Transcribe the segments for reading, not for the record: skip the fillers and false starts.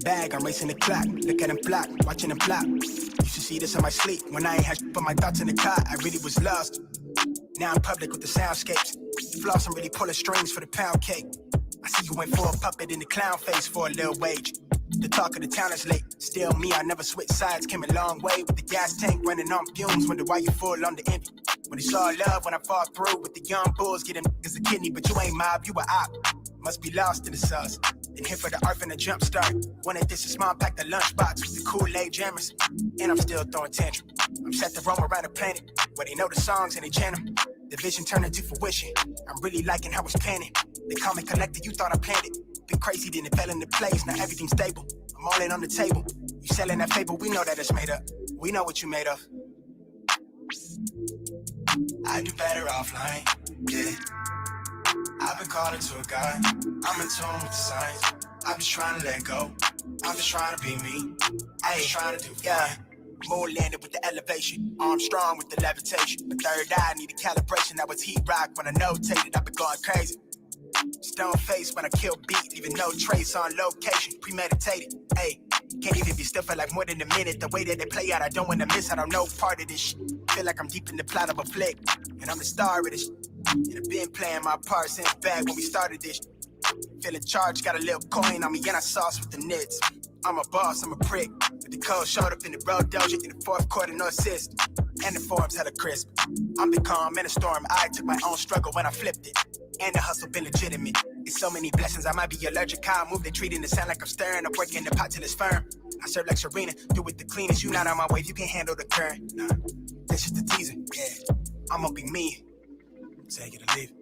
Bag, I'm racing the clock. Look at him flop, watching him flop. Used to see this in my sleep when I ain't had put my thoughts in the car. I really was lost. Now I'm public with the soundscapes. Floss, I'm really pulling strings for the pound cake. I see you went for a puppet in the clown face for a little wage. The talk of the town is late. Still me, I never switch sides. Came a long way with the gas tank running on fumes. Wonder why you full on the envy. When it's all love, when I fall through with the young bulls, getting niggas a kidney, but you ain't mob, you a op. Must be lost in the sauce. Then here for the arf and the jump start. Wanted this a small pack the lunchbox with the Kool-Aid jammers. And I'm still throwing tantrum. I'm set to roam around the planet where they know the songs and they chant them. The vision turned into fruition. I'm really liking how it's panning. They call me collector, you thought I planned it. Been crazy, then it fell into place. Now everything's stable. I'm all in on the table. You selling that fable, we know that it's made up. We know what you made of. I do better offline, yeah. I've been calling to a guy. I'm in tune with the signs. I'm just trying to let go. I'm just trying to be me. I ain't trying to do fine. Moon landed with the elevation. Arm strong with the levitation. The third eye needed calibration. That was heat rock when I notated. I've been going crazy. Stone face when I kill beat, leaving no trace on location. Premeditated, ayy. Can't even be still for like more than a minute. The way that they play out, I don't wanna miss. I don't know part of this shit. Feel like I'm deep in the plot of a flick, and I'm the star of this shit. And I've been playing my part since back when we started this shit. Feeling charged, got a little coin on me, and I sauce with the nits. I'm a boss, I'm a prick. With the code showed up in the road doja in the fourth quarter, no assist. And the forms hella crisp. I'm the calm in a storm. I took my own struggle when I flipped it. And the hustle been legitimate. It's so many blessings, I might be allergic. How I move, they treating the sound like I'm stirring. I'm working the pot till it's firm. I serve like Serena, do it the cleanest. You not on my wave, you can't handle the current. Nah, that's just the teaser, yeah. I'ma be me. Take it or leave it.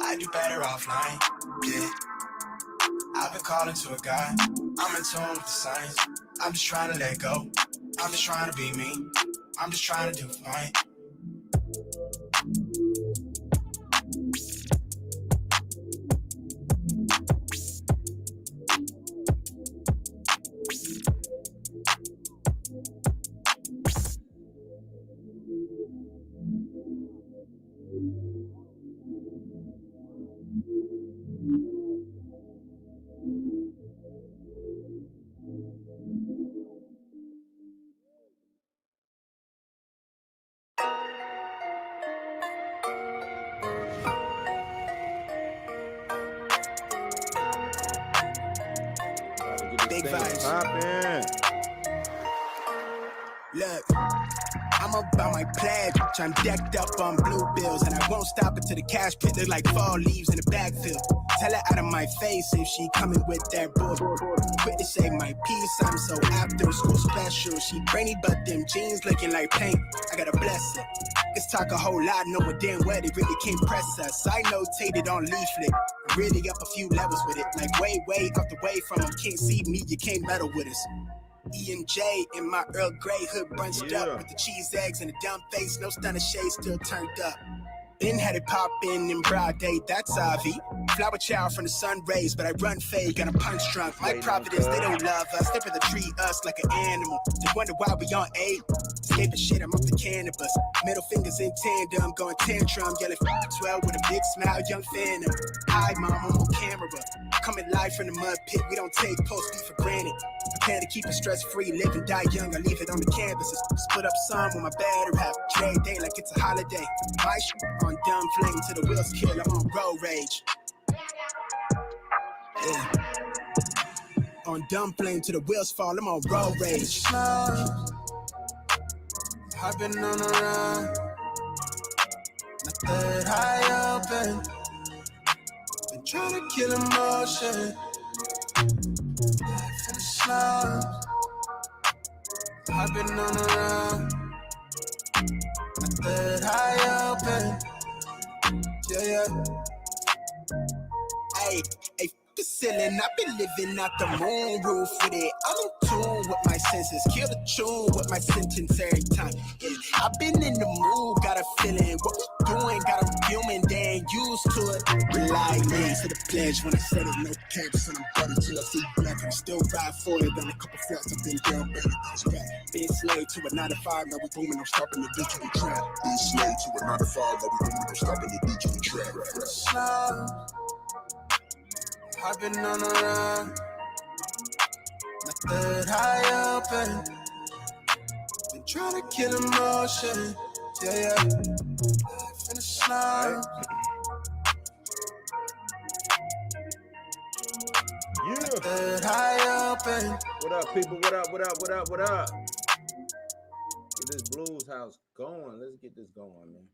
I do better offline, yeah. I've been calling to a guy. I'm in tune with the signs. I'm just trying to let go. I'm just trying to be me. I'm just trying to do fine. Big vibes. Look, I'm about my pledge. I'm decked up on blue bills, and I won't stop until the cash pit look like fall leaves in the backfield. Tell her out of my face if she coming with that bull. Quit to say my piece, I'm so after school special. She brainy, but them jeans looking like paint. I gotta bless her. Let's talk a whole lot, knowing damn well they really can't press us. I notated on leaflet. I'm really up a few levels with it. Like way off the way from them. Can't see me, you can't meddle with us. E and J in my Earl Grey hood bunched up with the cheese eggs and the dumb face, no stunner shade still turned up. Been had it poppin' in broad day, that's Avi. Flower child from the sun rays, but I run fade, got a punch drunk. My providence, they don't love us, they rather treat us like an animal. They wonder why we on 8. Escaping shit, I'm off the cannabis. Middle fingers in tandem, going tantrum, yelling 12 with a big smile, young phantom. Hi mom, I'm on camera. Coming live from the mud pit, we don't take post-beat for granted. Prepare to keep it stress-free, live and die young, I leave it on the canvases. Split up some with my better half, J day like it's a holiday. My shit on dumb flame till the wheels kill, I'm on road rage. Yeah. On dumb flame till the wheels fall, I'm on road rage. I've been on a run, my third eye open. Been trying to kill emotion. Life in the slums. I've been on a run, my third eye open. Yeah. Hey, the ceiling, I've been living out the moon roof with it. I'm in tune with my senses, kill the tune with my sentence every time. Yeah, I've been in the mood, got a feeling. What we doing, got them human, they ain't used to it. Rely me to the pledge when I said it, no caps, and I'm butter till I see black. I'm still ride for it, on a couple flats, I've been down, baby, bounce back. Been slave to a 9 to 5, now we booming, I'm stopping the digital trap. Been slave to a 9 to 5, now we booming, I'm stopping the digital trap. Slow. I've been on a run, my third high up and been trying to kill emotion. Yeah, life in the slum. Yeah. Third high up and what up, people? What up? What up? What up? What up? Get this blues house going. Let's get this going, man.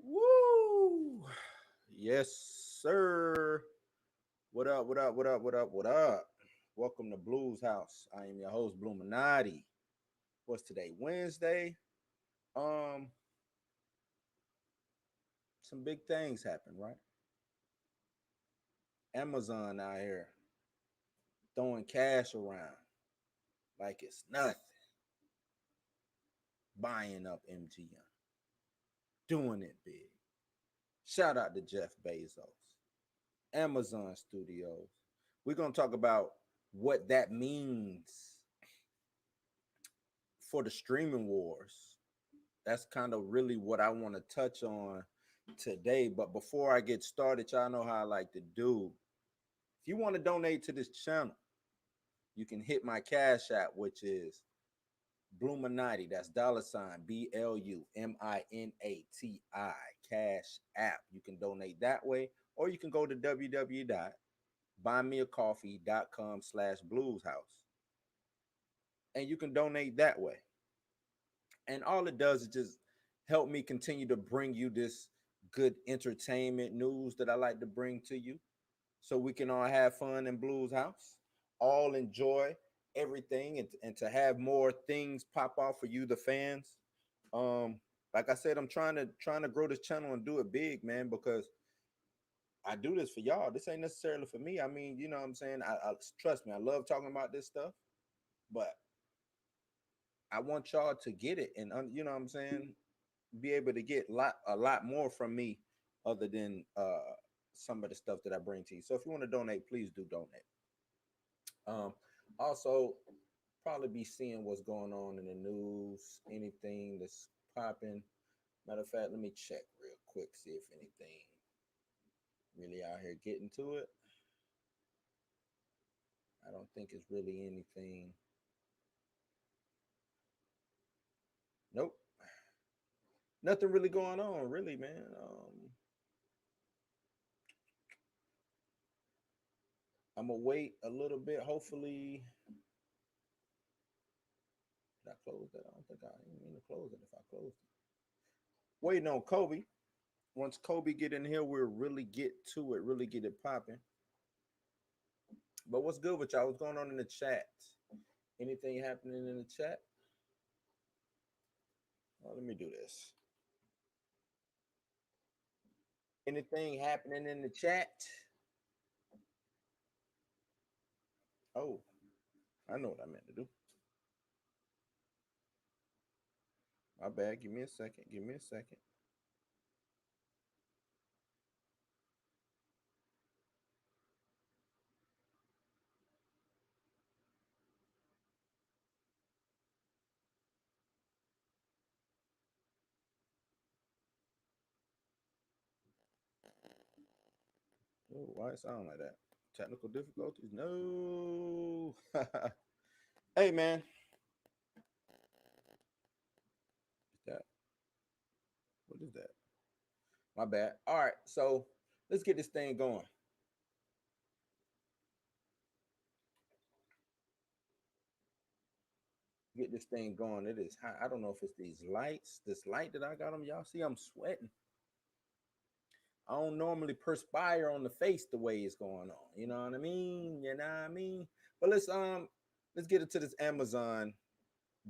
Woo! Yes, sir. What up? What up? What up? What up? What up? Welcome to Blues House. I am your host, Bluminati. What's today? Wednesday. Some big things happen, right? Amazon out here throwing cash around like it's nothing. Buying up MGM. Doing it big. Shout out to Jeff Bezos. Amazon Studios. We're going to talk about what that means for the streaming wars. That's kind of really what I want to touch on today. But before I get started, y'all know how I like to do. If you want to donate to this channel, you can hit my Cash App, which is Bluminati. That's $BLUMINATI Cash App. You can donate that way, or you can go to www.buymeacoffee.com/blueshouse, and you can donate that way. And all it does is just help me continue to bring you this good entertainment news that I like to bring to you, so we can all have fun in Blues House, all enjoy everything, and to have more things pop off for you, the fans. Like I said, I'm trying to grow this channel and do it big, man, because I do this for y'all. This ain't necessarily for me. I mean, you know what I'm saying? I trust me, I love talking about this stuff, but I want y'all to get it, and you know what I'm saying, be able to get a lot more from me other than some of the stuff that I bring to you. So if you want to donate, please do donate. Also, probably be seeing what's going on in the news, anything that's popping. Matter of fact, let me check real quick, see if anything really out here getting to it. I don't think it's really anything. Nope. Nothing really going on, really, man. I'm gonna wait a little bit. Hopefully, did I close that? I don't think I didn't mean to close it. If I closed it, waiting on Kobe. Once Kobe get in here, we'll really get to it, really get it popping. But what's good with y'all? What's going on in the chat? Anything happening in the chat? Well, let me do this. Anything happening in the chat? Oh, I know what I meant to do. My bad. Give me a second. Give me a second. Oh, why it sound like that? Technical difficulties? No. Hey man, that what is that? My bad. All right, so let's get this thing going. Get this thing going. It is hot. I don't know if it's these lights, this light that I got on. Y'all see, I'm sweating. I don't normally perspire on the face the way it's going on. You know what I mean? You know what I mean? But let's get into this Amazon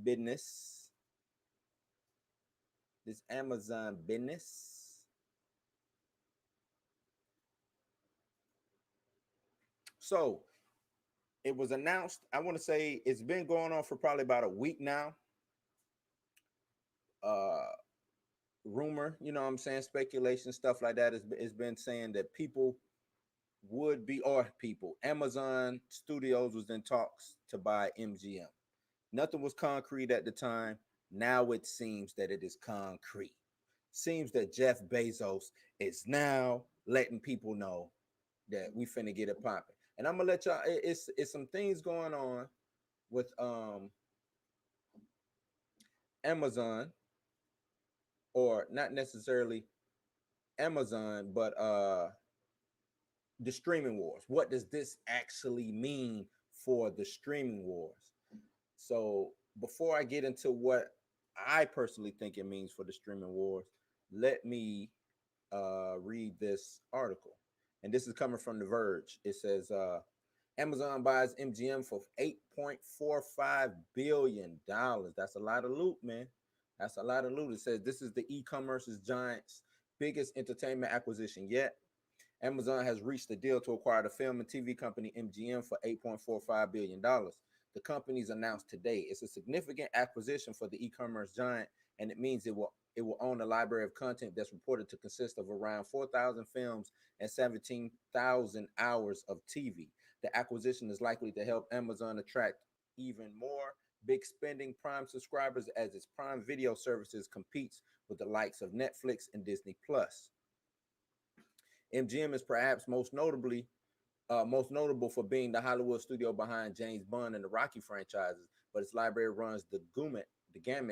business. This Amazon business. So it was announced. I want to say it's been going on for probably about a week now. Uh Rumor, you know what I'm saying, speculation, stuff like that has been saying that people would be, or people, Amazon Studios was in talks to buy MGM. Nothing was concrete at the time. Now it seems that it is concrete. Seems that Jeff Bezos is now letting people know that we finna get it popping. And I'm gonna let y'all. It's some things going on with Amazon, or not necessarily Amazon, but the streaming wars. What does this actually mean for the streaming wars? So before I get into what I personally think it means for the streaming wars, let me read this article. And this is coming from The Verge. It says Amazon buys MGM for $8.45 billion. That's a lot of loot, man. That's a lot of loot. It says this is the e-commerce's giant's biggest entertainment acquisition yet. Amazon has reached a deal to acquire the film and TV company MGM for $8.45 billion. The company's announced today. It's a significant acquisition for the e-commerce giant, and it means it will own a library of content that's reported to consist of around 4,000 films and 17,000 hours of TV. The acquisition is likely to help Amazon attract even more big spending Prime subscribers as its Prime Video services competes with the likes of Netflix and Disney Plus. MGM is perhaps most notable for being the Hollywood studio behind James Bond and the Rocky franchises, but its library runs the gamut.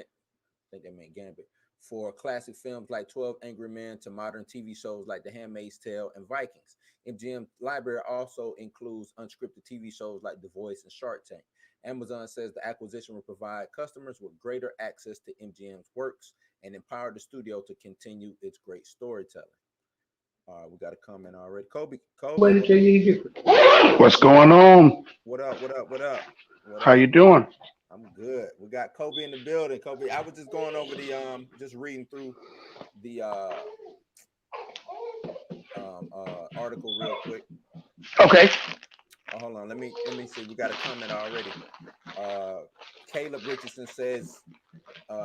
I think they meant gambit for classic films like 12 Angry Men to modern TV shows like The Handmaid's Tale and Vikings. MGM library also includes unscripted TV shows like The Voice and Shark Tank. Amazon says the acquisition will provide customers with greater access to MGM's works and empower the studio to continue its great storytelling. We got a comment already. Kobe, What's going on? what up? What up? What up? What How you up? doing? I'm good. We got Kobe in the building. Kobe, I was just going over just reading through the article real quick. Okay. Oh, hold on. Let me see. We got a comment already. Uh, Caleb Richardson says,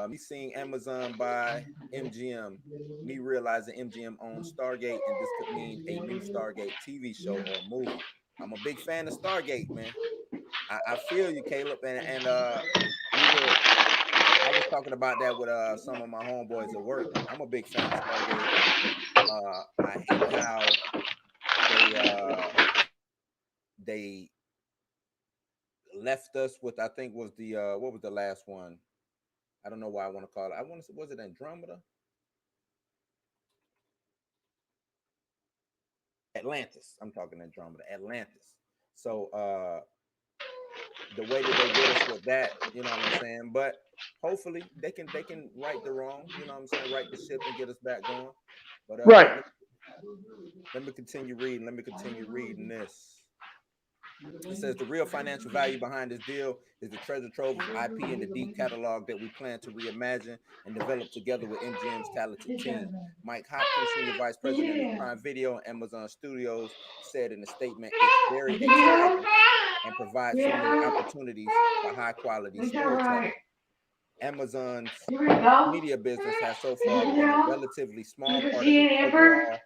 "Me seeing Amazon buy MGM, me realizing MGM owns Stargate, and this could mean a new Stargate TV show or movie. I'm a big fan of Stargate, man. I feel you, Caleb, and we were I was talking about that with some of my homeboys at work. I'm a big fan of Stargate. I hate how they left us with, I think was the what was the last one? I don't know why I want to call it. I want to, was it Andromeda? Atlantis. I'm talking Andromeda. Atlantis. So the way that they did us with that, you know what I'm saying? But hopefully they can right the wrong, you know what I'm saying, right the ship and get us back going. But Right. let me continue reading. Let me continue reading this. It says the real financial value behind this deal is the treasure trove of IP and the deep catalog that we plan to reimagine and develop together with MGM's talented team. Mike Hopkins, Senior Vice President of Prime Video and Amazon Studios, said in a statement, "It's very exciting and provides so many opportunities for high quality storytelling. Amazon's media business has so far been a relatively small part of its overall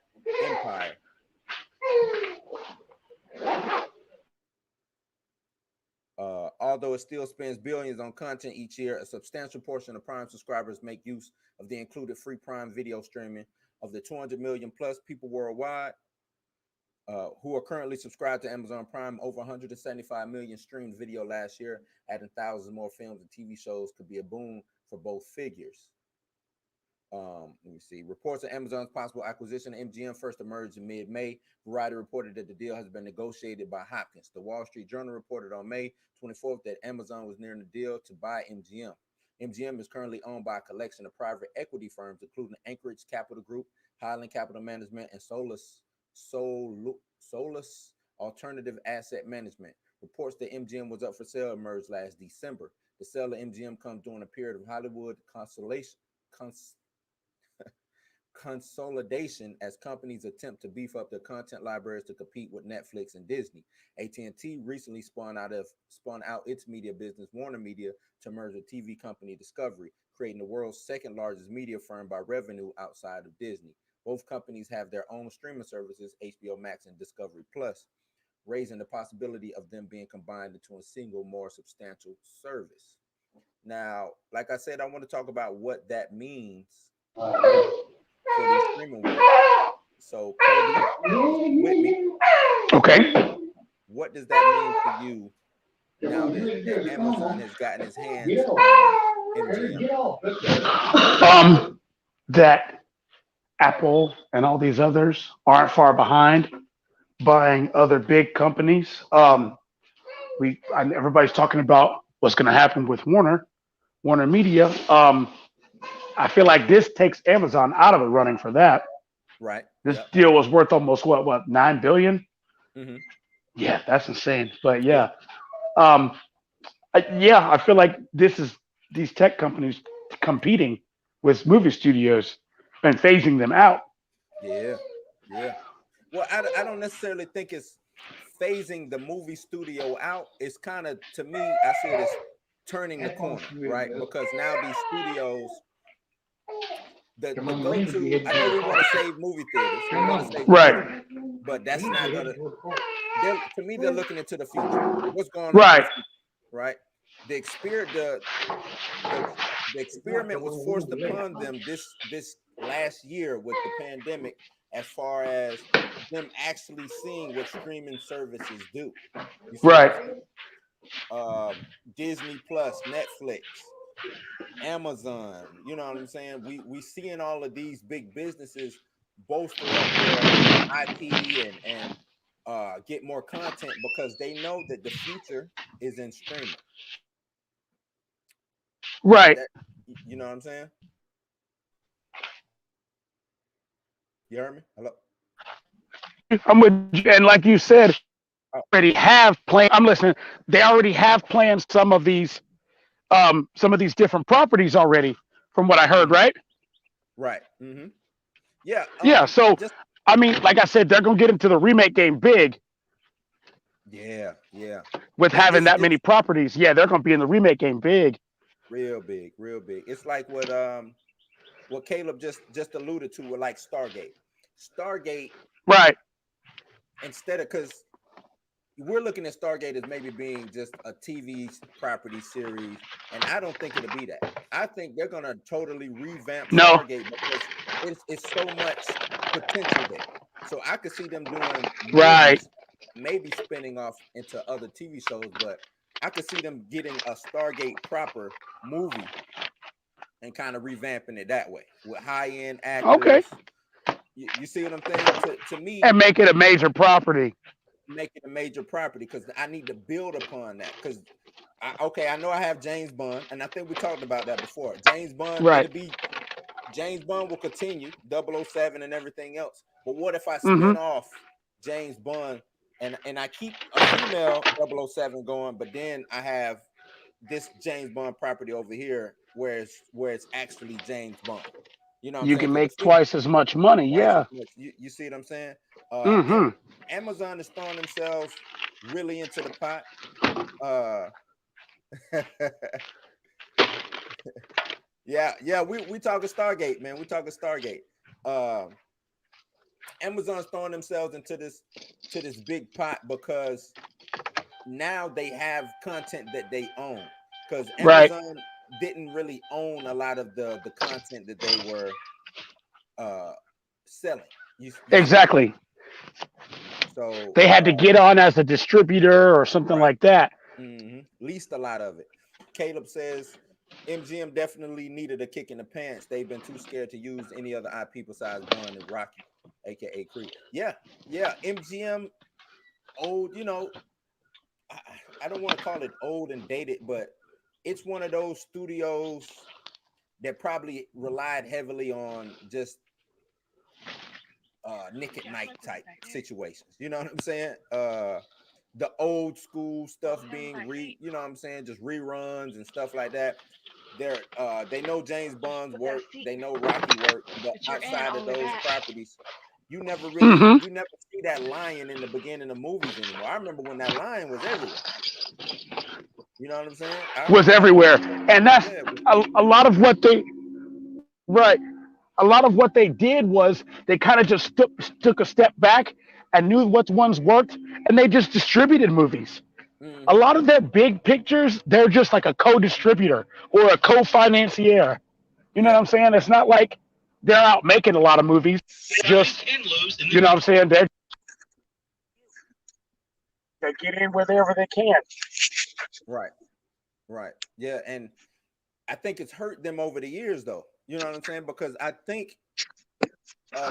empire. Although it still spends billions on content each year, a substantial portion of Prime subscribers make use of the included free Prime video streaming. Of the 200 million plus people worldwide, who are currently subscribed to Amazon Prime. Over 175 million streamed video last year, adding thousands more films and TV shows could be a boon for both figures. Let me see. Reports of Amazon's possible acquisition of MGM first emerged in mid-May. Variety reported that the deal has been negotiated by Hopkins. The Wall Street Journal reported on May 24th that Amazon was nearing a deal to buy MGM. MGM is currently owned by a collection of private equity firms, including Anchorage Capital Group, Highland Capital Management, and Solus Alternative Asset Management. Reports that MGM was up for sale emerged last December. The sale of MGM comes during a period of Hollywood consolidation as companies attempt to beef up their content libraries to compete with Netflix and Disney. AT&T recently spun out its media business, Warner Media, to merge with TV company Discovery, creating the world's second largest media firm by revenue outside of Disney. Both companies have their own streaming services, HBO Max and Discovery Plus, raising the possibility of them being combined into a single, more substantial service. Now, like I said, I want to talk about what that means for these streaming wars. So, Kobe, with me. Okay. What does that mean for you now that Amazon has gotten its hands on MGM? That Apple and all these others aren't far behind buying other big companies. Everybody's talking about what's going to happen with Warner Media. I feel like this takes Amazon out of the running for that. Right. This deal was worth almost what $9 billion. Mm-hmm. Yeah, that's insane. But yeah, I feel like these tech companies competing with movie studios and phasing them out. Yeah. Well, I don't necessarily think it's phasing the movie studio out. It's kind of, to me, I see it as turning the corner, right? Because now these studios, the go-to, I know we want to save movie theaters, Right, but that's not gonna. To me, they're looking into the future. What's going on? right, right? The experiment was forced upon them this last year with the pandemic, as far as them actually seeing what streaming services do. You see right. Disney Plus, Netflix, Amazon. You know what I'm saying? We seeing all of these big businesses bolster up their IP and get more content because they know that the future is in streaming. Right. You know what I'm saying? You heard me? Hello? I'm with you. And like you said, already have planned. I'm listening. They already have planned some of these different properties already, from what I heard, right? Right. Mm-hmm. Yeah. Yeah. So, I mean, like I said, they're gonna get into the remake game big. Yeah. With having that many properties, yeah, they're gonna be in the remake game big. Real big. It's like what Caleb just alluded to with like Stargate. Right. Instead of, because we're looking at Stargate as maybe being just a TV property series, and I don't think it'll be that. I think they're gonna totally revamp Stargate because it's so much potential there. So I could see them doing movies, maybe spinning off into other TV shows, but I could see them getting a Stargate proper movie and kind of revamping it that way with high-end actors. Okay. You see what I'm saying? To me, and make it a major property. Because I need to build upon that. Because I know I have James Bond, and I think we talked about that before. James Bond, James Bond will continue 007 and everything else. But what if I spin off James Bond and I keep a female 007 going, but then I have this James Bond property over here where it's actually James Bond. You know what I'm saying? You can make twice as much money. Yeah. You see what I'm saying? Amazon is throwing themselves really into the pot. Yeah, we talking Stargate, man. We talking Stargate. Amazon's throwing themselves into this big pot because now they have content that they own. Because Amazon didn't really own a lot of the content that they were selling. Exactly. So They had to get on as a distributor or something right. like that. Least a lot of it. Caleb says MGM definitely needed a kick in the pants. They've been too scared to use any other IP besides Bun and Rocky, aka Creed. Yeah, yeah. MGM old, I, I don't want to call it old and dated, but it's one of those studios that probably relied heavily on just Nick at Night type situations. You know what I'm saying? The old school stuff being you know what I'm saying, just reruns and stuff like that. They know James Bond's work, they know Rocky work, but outside of those properties, Hmm. you never see that lion in the beginning of movies anymore. I remember when that lion was everywhere. You know what I'm saying? I Was remember that everywhere, lion. and that's Yeah, a lot of what they right. A lot of what they did was they kind of just took a step back and knew what ones worked, and they just distributed movies. A mm-hmm, lot of their big pictures, they're just like a co-distributor or a co-financier. You know what yeah, I'm saying? It's not like they're out making a lot of movies. Just, you know what I'm saying? They get in wherever they can. right, right, yeah, and I think it's hurt them over the years, though. You know what I'm saying? Because I think,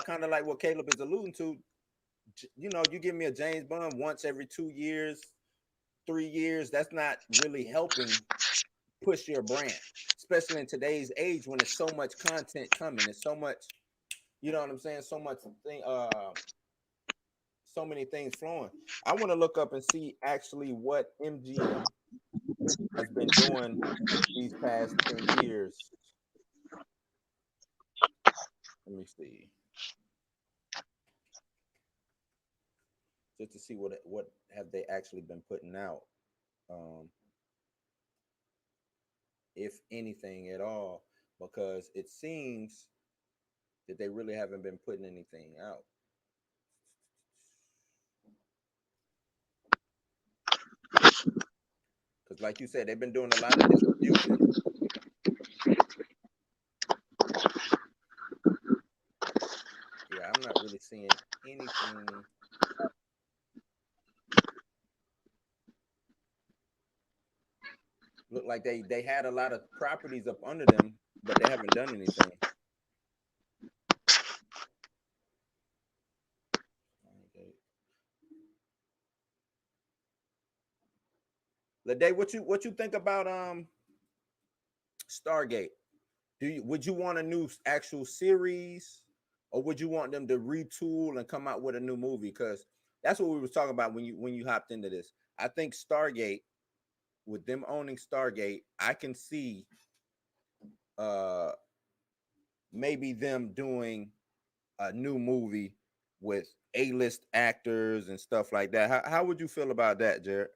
kind of like what Caleb is alluding to, you give me a James Bond once every 2 years, 3 years. That's not really helping push your brand, especially in today's age when there's so much content coming. There's so much, you know what I'm saying? So many things flowing. I want to look up and see actually what MGM has been doing these past 10 years. Let me see, just to see what have they actually been putting out, um, if anything at all, because it seems that they really haven't been putting anything out. Because, like you said, they've been doing a lot of distribution. Yeah, I'm not really seeing anything. Look like they had a lot of properties up under them, but they haven't done anything. Okay. Lede, what you think about Stargate? Would you want a new actual series, or would you want them to retool and come out with a new movie? Because that's what we was talking about when you hopped into this. I think Stargate, with them owning Stargate, I can see uh maybe them doing a new movie with A-list actors and stuff like that. How would you feel about that, Jared?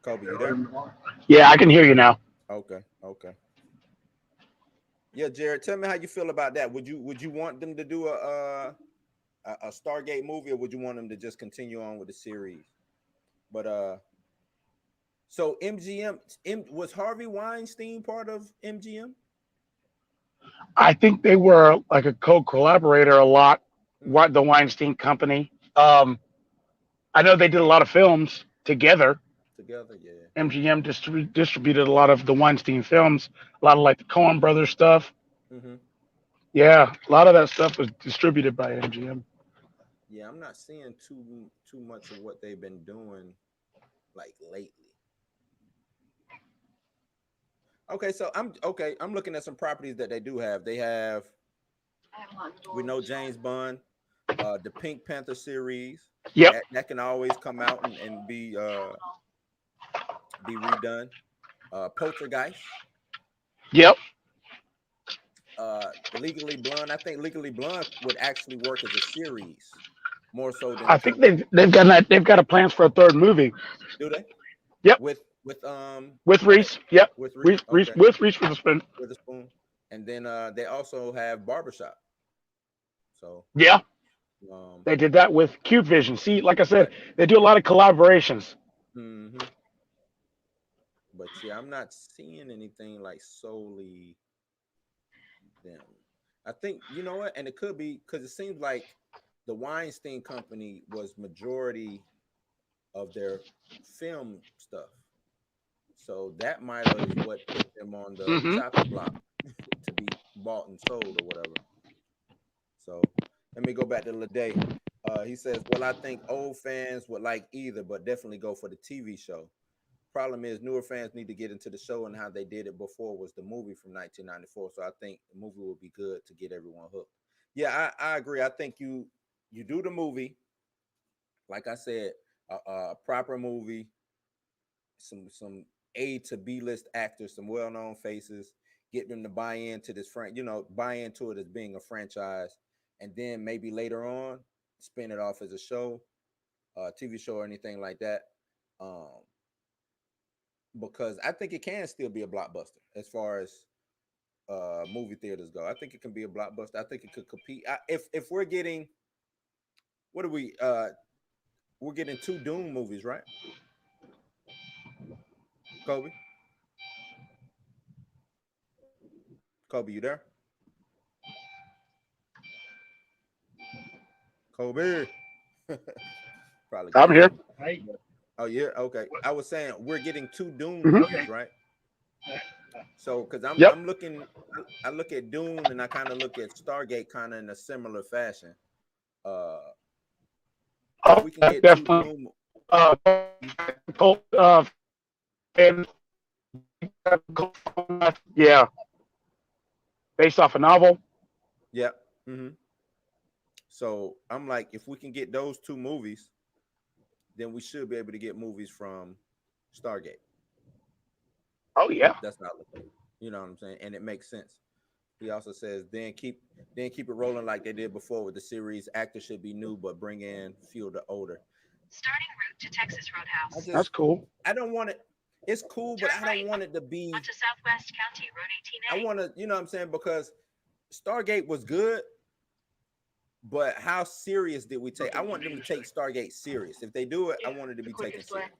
Kobe, you there? Yeah, I can hear you now. Okay, okay. Yeah, Jared, tell me how you feel about that. Would you want them to do a Stargate movie, or would you want them to just continue on with the series? But so MGM, was Harvey Weinstein part of MGM? I think they were like a co-collaborator a lot. Mm-hmm. The Weinstein Company. I know they did a lot of films together. Together, yeah. MGM distributed a lot of the Weinstein films, a lot of like the Coen Brothers stuff. Mm-hmm. Yeah, a lot of that stuff was distributed by MGM. Yeah, I'm not seeing too much of what they've been doing like lately. Okay, so I'm looking at some properties that they do have. They have, we know James Bond, the Pink Panther series Yep, that can always come out and be redone. Poltergeist, yep. Legally Blonde. I think Legally Blonde would actually work as a series more so than I a think Pink. they've got a plans for a third movie. Do they? Yep, With with are they Reese. Yep, with Reese? Okay, With Reese Witherspoon. with a spoon. And then they also have Barbershop. So Yeah, um, they did that with Cube Vision. See, like I said, right. they do a lot of collaborations. Hmm. But yeah, I'm not seeing anything like solely them. I think you know what, and it could be because it seems like the Weinstein Company was majority of their film stuff, so that might have what put them on the Hmm. chopping block to be bought and sold or whatever. So let me go back to Lede. He says, "Well, I think old fans would like either, but definitely go for the TV show. Problem is, newer fans need to get into the show, and how they did it before was the movie from 1994. So I think the movie will be good to get everyone hooked. Yeah, I agree. I think you do the movie, like I said, a proper movie, some A to B list actors, some well known faces, get them to buy into this buy into it as being a franchise, and then maybe later on spin it off as a show, TV show or anything like that. Um, because I think it can still be a blockbuster as far as movie theaters go. I think it can be a blockbuster. I think it could compete. If we're getting what are we we're getting two Doom movies, right? Kobe, Kobe, you there? Kobe, probably I'm gone. here. Oh yeah, okay. I was saying we're getting two Doom Hmm. movies, right? So because Yep. I'm looking, I look at Dune and I kind of look at Stargate kind of in a similar fashion. Uh, if Oh, we can get two definitely. Doom, Uh, cult, and yeah, based off a novel. yeah. So I'm like, if we can get those two movies, then we should be able to get movies from Stargate. Oh yeah. That's not looking, you know what I'm saying, and it makes sense. He also says then keep it rolling like they did before with the series. Actors should be new, but bring in few of the older. Starting route to Texas I Roadhouse. That's just cool. I don't want it. It's cool, but Turn I don't right want it to be. onto Southwest County Road I 18A. want to, you know what I'm saying, because Stargate was good, but how serious did we take? I want them to take Stargate serious. If they do it, I Yeah, want it to the be taken quickest way. serious.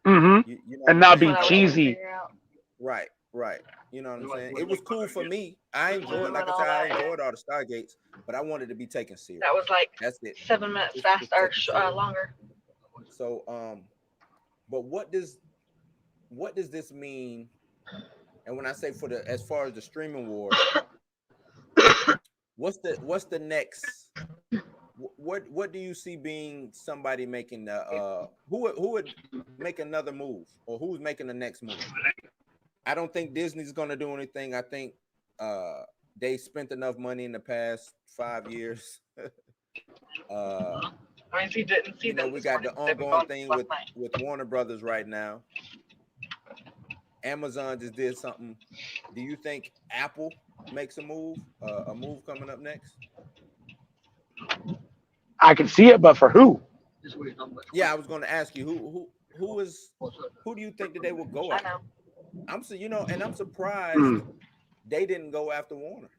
Hmm. You know what And I'm not That's saying? be what I was trying to cheesy. figure out. Right, right. You know what I'm saying? It was cool for me. I enjoyed, like I said, All I that. Yeah. enjoyed all the Stargates, but I wanted to be taken serious. That was like That's it. 7 minutes Just fast or take it serious. longer. So, but what does this mean? And when I say for the as far as the streaming wars, what's the next? What do you see being somebody making the who would make another move or who's making the next move? I don't think Disney's gonna do anything. I think uh they spent enough money in the past 5 years. uh I mean, he didn't see them we this got the morning. They've been ongoing gone thing last with night. Warner Brothers right now. Amazon just did something. Do you think Apple makes a move coming up next? I can see it, but for who? Yeah, I was going to ask you who do you think that they will go I after? know. And I'm surprised Mm. they didn't go after Warner.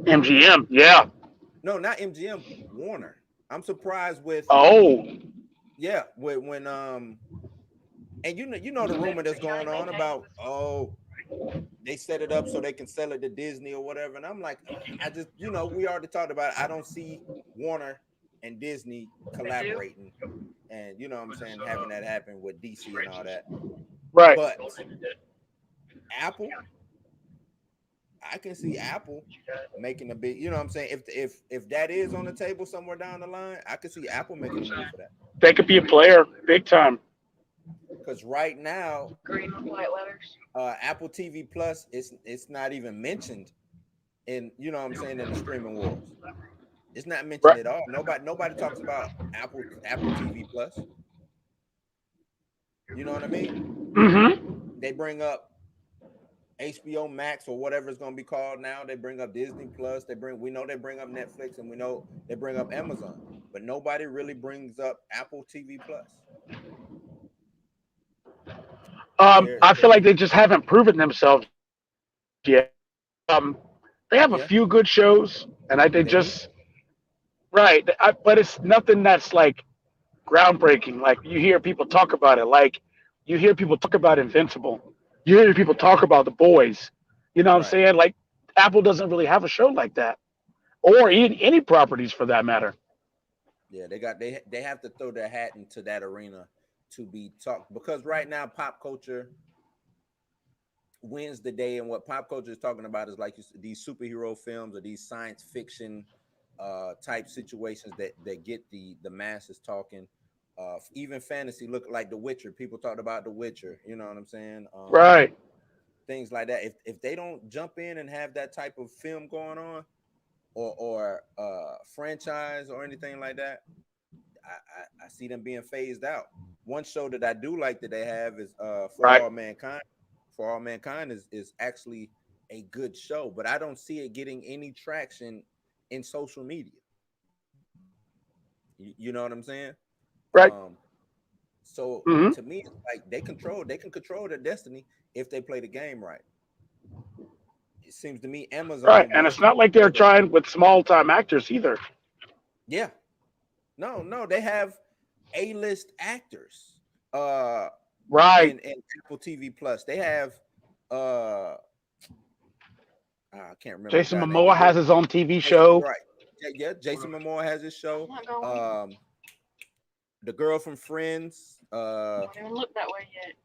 MGM. Yeah. No, not MGM, Warner. I'm surprised with Oh. when and the rumor that's going on about they set it up so they can sell it to Disney or whatever. And I'm like, I just, we already talked about it. I don't see Warner and Disney They do. collaborating and, what I'm saying, having that happen with DC and all that. Right. But Apple, I can see Apple making a big, what I'm saying, if that is on the table somewhere down the line, I could see Apple making a move for that. They could be a player big time. Because right now, Green with white letters. Apple TV Plus, it's not even mentioned in, what I'm saying, in the streaming wars. It's not mentioned Right. at all. Nobody talks about Apple TV Plus. You know what I mean? Mm-hmm. They bring up HBO Max or whatever it's gonna be called now. They bring up Disney Plus. We know they bring up Netflix, and we know they bring up Amazon, but nobody really brings up Apple TV Plus. I feel like they just haven't proven themselves yet. They have a Yeah, few good shows, and they they do. just right. But it's nothing that's like groundbreaking. Like you hear people talk about it, like You hear people talk about Invincible. You hear people talk about The Boys. You know what I'm Right. saying? Like Apple doesn't really have a show like that, or Yeah. any properties for that matter. Yeah, they have to throw their hat into that arena to be talked, because right now pop culture wins the day, and what pop culture is talking about is like these superhero films or these science fiction type situations that get the masses talking. Even fantasy, look like The Witcher. People talked about The Witcher. You know what I'm saying? Right. Things like that. If they don't jump in and have that type of film going on, or franchise or anything like that, I see them being phased out. One show that I do like that they have is For Right. All Mankind. For All Mankind is actually a good show, but I don't see it getting any traction in social media. You know what I'm saying? Right. Um, so Hmm. to me, it's like they can control their destiny if they play the game right. It seems to me Right. Amazon And wants it's to not like they're control that. trying with small time actors either. Yeah, no, they have A-list actors. Uh, Right. in Apple TV Plus. They have uh I can't remember the Jason guy name. They Momoa do has his own TV Jason, show. right. Yeah, Jason Momoa has his show. The girl from Friends, Don't even look that way yet.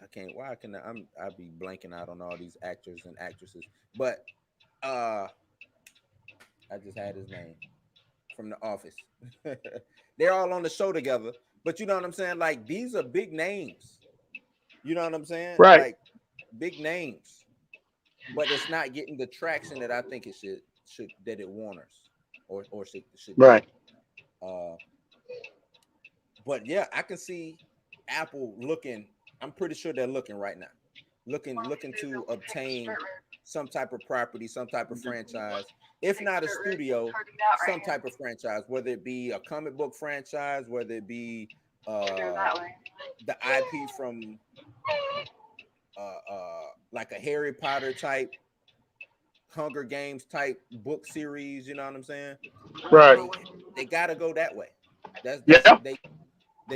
I can't why can I be blanking out on all these actors and actresses. But uh I just had his name from The Office. They're all on the show together. But you know what I'm saying? Like these are big names. You know what I'm saying? Right. Like big names. But it's not getting the traction that I think it should that it warrants or should Right. get. Uh, but yeah, I can see Apple looking. I'm pretty sure they're looking right now, looking to obtain some type of property, some type of franchise, if not a studio, some type of franchise, whether it be a comic book franchise, whether it be That way. the IP from like a Harry Potter type, Hunger Games type book series. You know what I'm saying? Right. They gotta go that way. That's Yeah.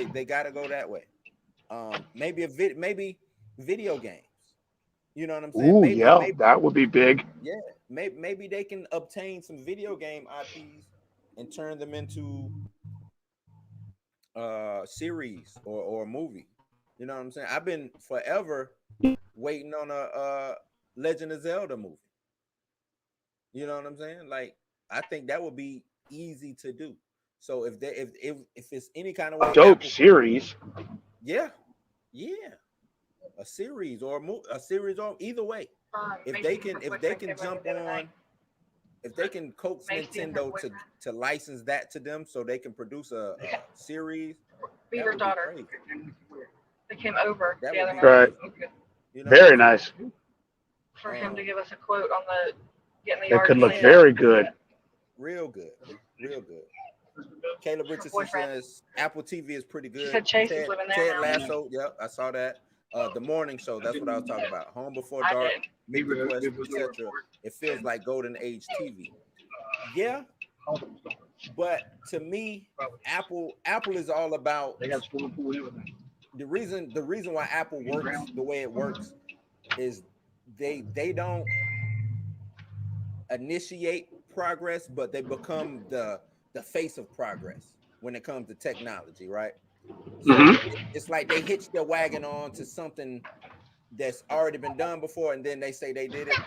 they gotta go that way. Maybe maybe video games. You know what I'm saying? Ooh, yeah, Maybe that would be big. yeah. Maybe they can obtain some video game IPs and turn them into series or a movie. You know what I'm saying? I've been forever waiting on a Legend of Zelda movie. You know what I'm saying? Like I think that would be easy to do. So if it's any kind of A way dope Apple, series. yeah, yeah, a series or a series or either way, if they can jump on, if they can coax Nintendo to license that to them so they can produce a series, that Beaver would be daughter. crazy. They came over That the would other be night. Right. You know what Very I'm saying? nice. For him to give us a quote on the getting the It yard could look cleaned very up. good. Real good, real good. Caleb Her Richardson boyfriend. says Apple TV is pretty She good. said Chase is living there Ted now. Lasso, yep, I saw that. The morning show, that's what I was talking about. Home Before I Dark, did. Mythic Quest, etc. It feels like golden age TV. Yeah, but to me, Apple is all about the reason why Apple works the way it works is they don't initiate progress, but they become the face of progress when it comes to technology, right? Hmm. So it's like they hitch their wagon on to something that's already been done before, and then they say they did it.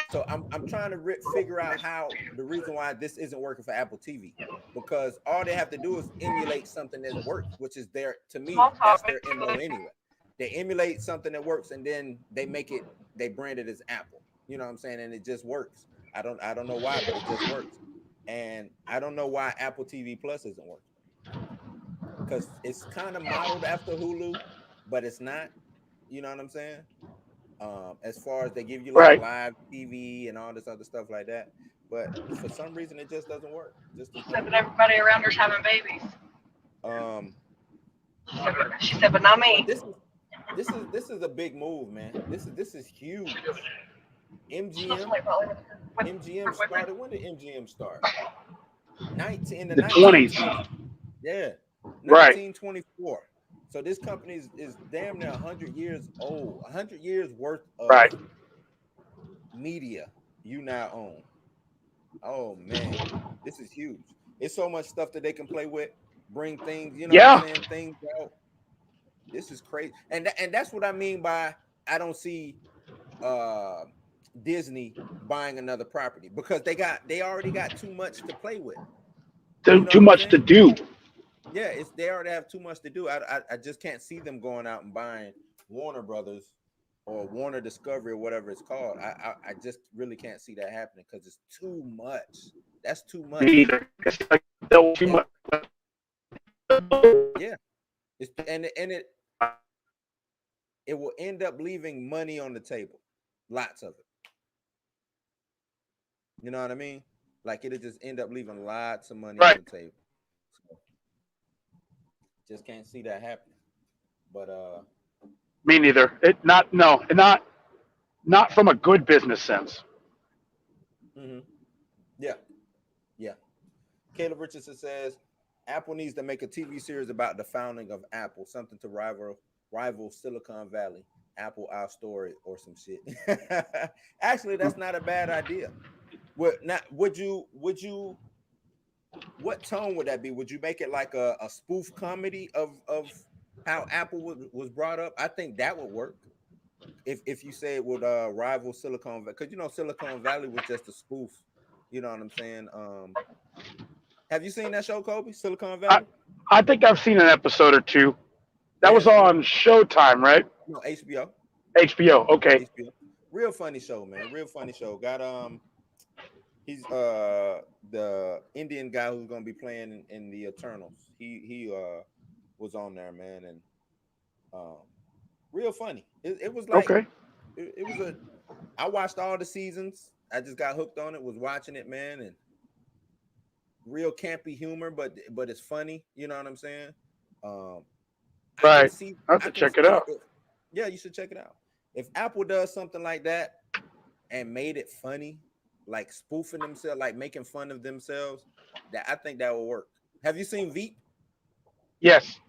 So I'm trying to figure out how the reason why this isn't working for Apple TV, because all they have to do is emulate something that works, which is their to me Small that's talk. their MO anyway. They emulate something that works, and then they brand it as Apple. You know what I'm saying? And it just works. I don't know why, but it just works. And I don't know why Apple TV Plus isn't working, because it's kind of modeled after Hulu, but it's not. You know what I'm saying? As far as they give you like Right. live TV and all this other stuff like that, but for some reason it just doesn't work. Just does She said not that work. everybody around her's having babies. Um, She said, but not me. this is a big move, man. This is huge. She looks MGM like probably with her MGM boyfriend. started. When did MGM start? 19 in the The 20s. 1920s. Yeah, Right. 1924. So this company is damn near 100 years old, 100 years worth of Right. media you now own. Oh man, this is huge. It's so much stuff that they can play with, bring things, you know what I'm Yeah. saying, things out. This is crazy. And that's what I mean by I don't see uh Disney buying another property because they already got too much to play with. You know Too what I'm much to saying? do. Yeah, it's they already have too much to do. I just can't see them going out and buying Warner Brothers or Warner Discovery or whatever it's called. I just really can't see that happening because it's too much. That's too Me much. either. It's like too And much. yeah, it's and it will end up leaving money on the table. Lots of it. You know what I mean? Like it'll just end up leaving lots of money on Right. the table. So just can't see that happening. But Me neither. Not from a good business sense. mhm. Yeah, yeah. Caleb Richardson says Apple needs to make a TV series about the founding of Apple, something to rival Silicon Valley, Apple Our Story, or some shit. Actually, that's not a bad idea. Would you what tone would that be? Would you make it like a spoof comedy of how Apple was brought up? I think that would work. If you say it would rival Silicon Valley, because you know Silicon Valley was just a spoof. You know what I'm saying? Have you seen that show, Kobe? Silicon I Valley? I think I've seen an episode or two. That Yeah, was it's real. on Showtime, right? No, HBO. HBO. Okay. HBO. Real funny show, man. Real funny show. Got he's the Indian guy who's gonna be playing in the Eternals. He was on there, man, and um real funny. It was like Okay. it was a I watched all the seasons. I just got hooked on it, was watching it, man, and real campy humor, but it's funny, you know what I'm saying? Um I can Right. see I have I to can check it out. yeah, you should check it out. If Apple does something like that and made it funny, like spoofing themselves, like making fun of themselves, that I think that will work. Have you seen Veep? Yes.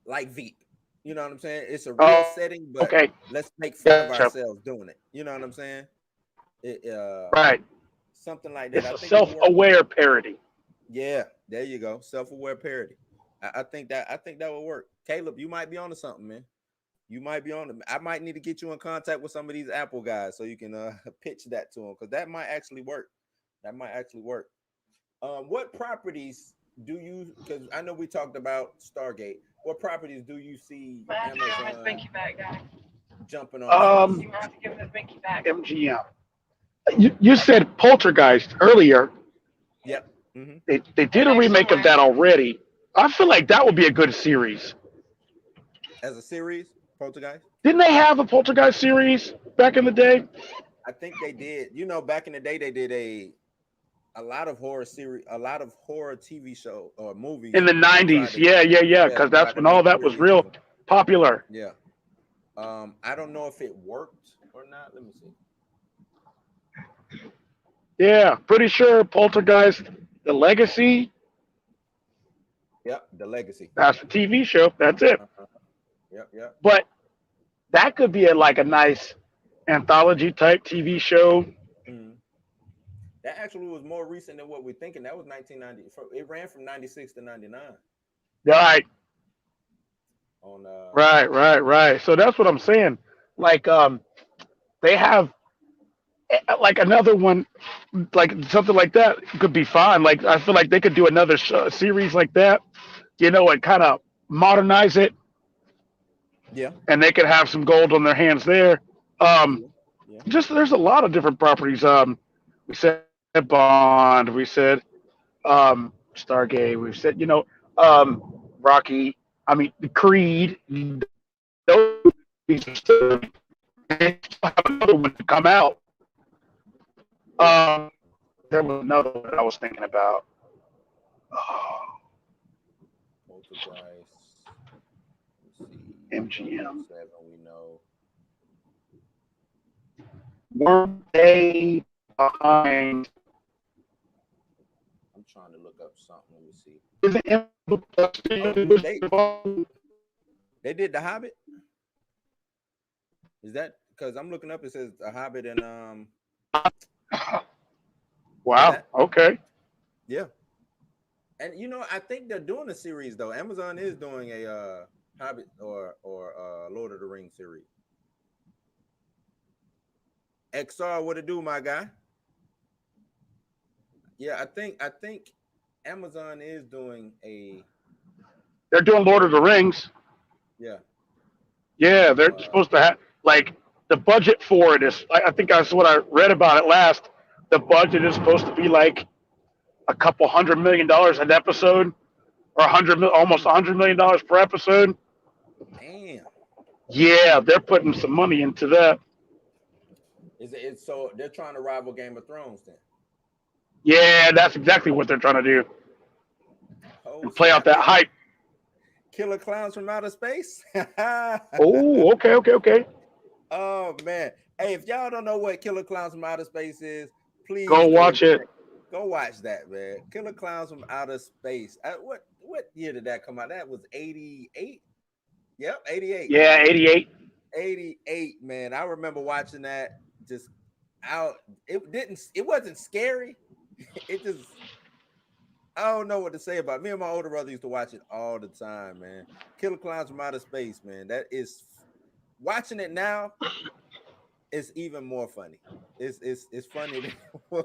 Like Veep. You know what I'm saying? It's a real Oh, setting, but okay. let's make fun of Gotcha. ourselves doing it. You know what I'm saying? It Right. something like that. It's I a think it will work. self-aware parody. Yeah, there you go. Self-aware parody. I think that will work. Caleb, you might be onto something, man. You might be on it. I might need to get you in contact with some of these Apple guys so you can pitch that to them because that might actually work. That might actually work. What properties do you? Because I know we talked about Stargate. What properties do you see Might have to give him his Amazon binky back, guys. jumping on first? You might have to give him his binky back. MGM. You said Poltergeist earlier. Yep. Mm-hmm. They did a remake of that already. I feel like that would be a good series. As a series, Poltergeist. Didn't they have a Poltergeist series back in the day? I think they did. You know, back in the day, they did a lot of horror series, a lot of horror TV show or movies In the they tried 90s. to Yeah. they Because that's tried to when all make that was series of real them. popular. Yeah. I don't know if it worked or not. Let me see. Yeah. Pretty sure Poltergeist, The Legacy, Yep, The Legacy. that's the TV show. That's it. Uh-huh. Yep. But that could be like a nice anthology type TV show. Mhm. That actually was more recent than what we're thinking. That was 1990. It ran from 96 to 99 Right. on Right. So that's what I'm saying. Like they have like another one, like something like that could be fine. Like I feel like they could do another series like that, and kind of modernize it, yeah. and they could have some gold on their hands there. Um, True. Yeah. just there's a lot of different properties. We said Bond, we said Stargate, we said Rocky. I mean Creed. Those are still, they still have another one to come out. Yeah. There was another one I was thinking about. Oh, Poltergeist. Let's see. MGM. 7, we know. Weren't they behind? I'm trying to look up something. Let me see. Is it Oh, they They did The Hobbit. Is that because I'm looking up? It says The Hobbit and Wow. Okay. yeah. And I think they're doing a series though. Amazon is doing a Hobbit or Lord of the Rings series. XR, what it do, my guy? Yeah, I think Amazon is doing a. They're doing Lord of the Rings. Yeah. Yeah, they're supposed to have like the budget for it is. I think that's what I read about it last. The budget is supposed to be like a couple $100 million an episode, or almost $100 million per episode. Damn. Yeah, they're putting some money into that. It's so they're trying to rival Game of Thrones then. Yeah, that's exactly what they're trying to do. Oh, And play out that hype. Killer Clowns from Outer Space. Oh, okay. Oh man. Hey, if y'all don't know what Killer Clowns from Outer Space is, please Go watch it. Go watch that, man. Killer Clowns from Outer Space. What year did that come out? That was 88. Yep, 88. Yeah, 88. 88, man. I remember watching that just out. It wasn't scary. It just, I don't know what to say about it. Me and my older brother used to watch it all the time, man. Killer Clowns from Outer Space, man. That is, watching it now, it's even more funny. It's funny than it was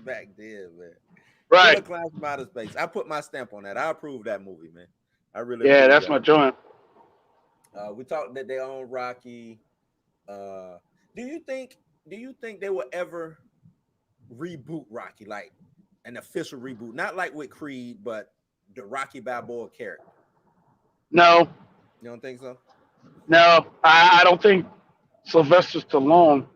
back then, man. Right. Killer Clowns from Outer Space. I put my stamp on that. I approve that movie, man. I really. Yeah, that's my joint. We talked that they own Rocky. Do you think they will ever reboot Rocky, like an official reboot, not like with Creed, but the Rocky Balboa character? No. You don't think so? No, I don't think Sylvester Stallone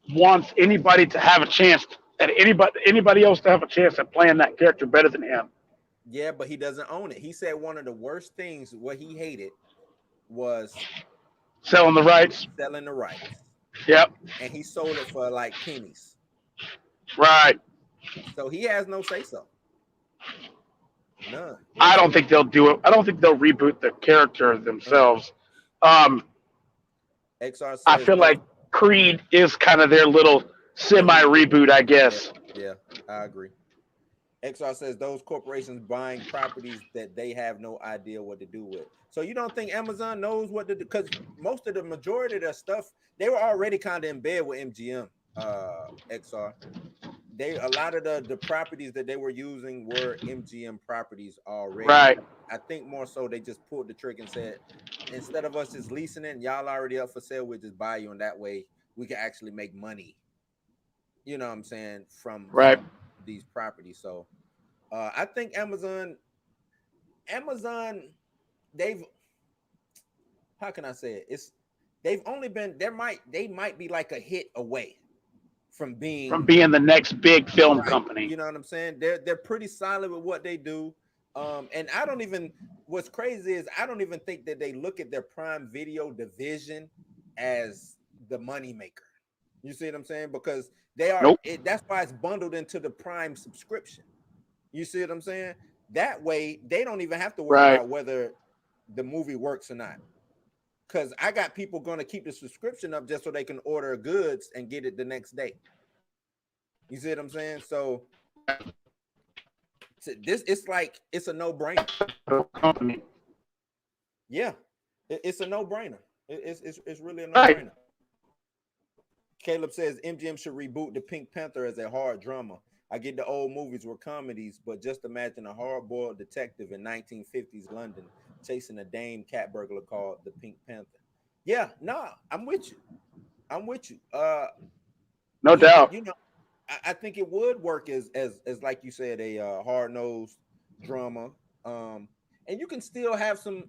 wants anybody to have a chance at anybody else to have a chance at playing that character better than him. Yeah, but he doesn't own it. He said one of the worst things what he hated was selling the rights. Yep. And he sold it for like pennies. Right. So he has no say so. None. I don't think they'll do it. I don't think they'll reboot the character themselves. XR says, I feel like Creed is kind of their little semi reboot, I guess. Yeah, I agree. XR says those corporations buying properties that they have no idea what to do with. So you don't think Amazon knows what to do? Because most of the majority of their stuff, they were already kind of in bed with MGM. XR. A lot of the properties that they were using were MGM properties already. Right. I think more so they just pulled the trick and said, instead of us just leasing it, y'all already up for sale, we'll just buy you, and that way we can actually make money. You know what I'm saying? From these properties. So I think Amazon, they've, how can I say it? They've only been, they might be like a hit away from being the next big film company. You know what I'm saying? They're pretty solid with what they do. And what's crazy is I don't even think that they look at their Prime Video division as the money maker. You see what I'm saying? Because they are, that's why it's bundled into the Prime subscription. You see what I'm saying? That way they don't even have to worry about whether the movie works or not. Because I got people going to keep the subscription up just so they can order goods and get it the next day. You see what I'm saying? So it's a no-brainer. Yeah, it's a no-brainer. It's really a no-brainer. Caleb says MGM should reboot the Pink Panther as a hard drama. I get the old movies were comedies, but just imagine a hard-boiled detective in 1950s London chasing a dame cat burglar called the Pink Panther. Yeah, I'm with you. No doubt. I think it would work as like you said, a hard-nosed drama. And you can still have some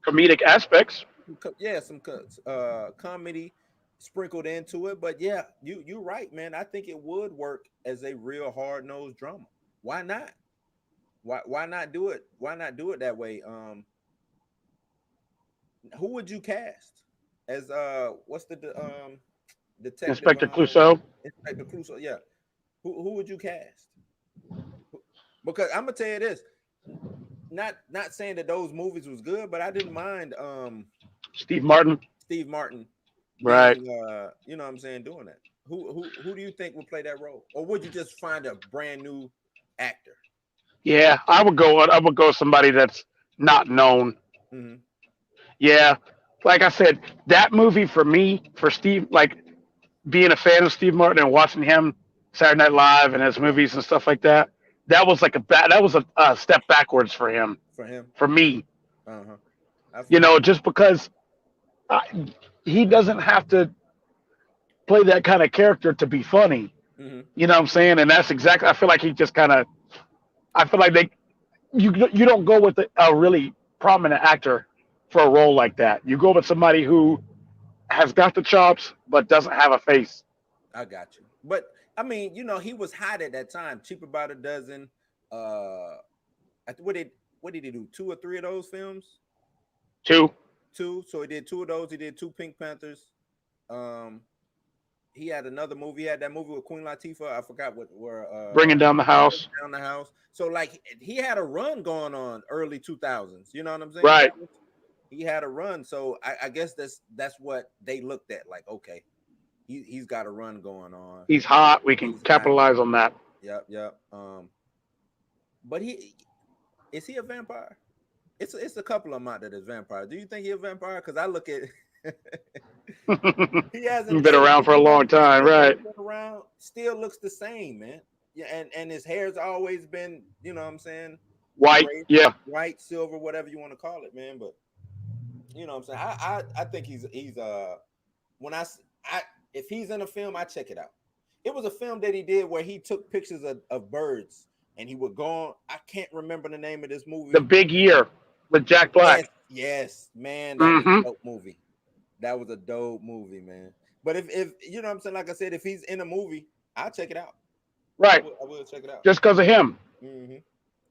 comedic aspects. Some comedy sprinkled into it. But yeah, you're right, man. I think it would work as a real hard-nosed drama. Why not? Why not do it? Why not do it that way? Who would you cast as what's the detective? Inspector Clouseau. Inspector Clouseau, yeah. Who would you cast? Because I'm gonna tell you this: not saying that those movies was good, but I didn't mind Steve Martin. Steve Martin Right. being you know what I'm saying, doing that. Who do you think would play that role? Or would you just find a brand new actor? Yeah, I would go somebody that's not known. Mm-hmm. Yeah. Like I said, that movie for me, for Steve, like being a fan of Steve Martin and watching him Saturday Night Live and his movies and stuff like that, that was a step backwards for him, For him. for me. Uh-huh. I You feel know, just because I, he doesn't have to play that kind of character to be funny. you. Mm-hmm. You know what I'm saying? And that's exactly. I feel like he just kind of. I feel like you don't go with a really prominent actor for a role like that. You go with somebody who has got the chops but doesn't have a face. I got you. But I mean, you know, he was hot at that time. Cheap About a Dozen. What did he do? Two or three of those films? Too. Two. So he did two of those. He did two Pink Panthers. Um, he had another movie. He had that movie with Queen Latifah. I forgot where Bringing Down the House. Down the House. So like he had a run going on early 2000s. You know what I'm saying? Right. He had a run. So I guess that's what they looked at. Like, okay, he's got a run going on. He's hot. We can He's capitalize on that. Yep. But is he a vampire? It's a couple of them out that is vampire. Do you think he's a vampire? Because I look at he hasn't Been around for a long time, right? Been around, still looks the same, man. Yeah, and his hair's always been, you know what I'm saying? White, Gray, yeah. white, silver, whatever you want to call it, man. But you know what I'm saying? I think he's when I if he's in a film, I check it out. It was a film that he did where he took pictures of birds and he would go on. I can't remember the name of this movie. The Big Year with Jack Black. Yes, man, that was a dope movie. That was a dope movie, man. But if you know what I'm saying, like I said, if he's in a movie, I'll check it out. Right. I will check it out. Just because of him. Mm-hmm.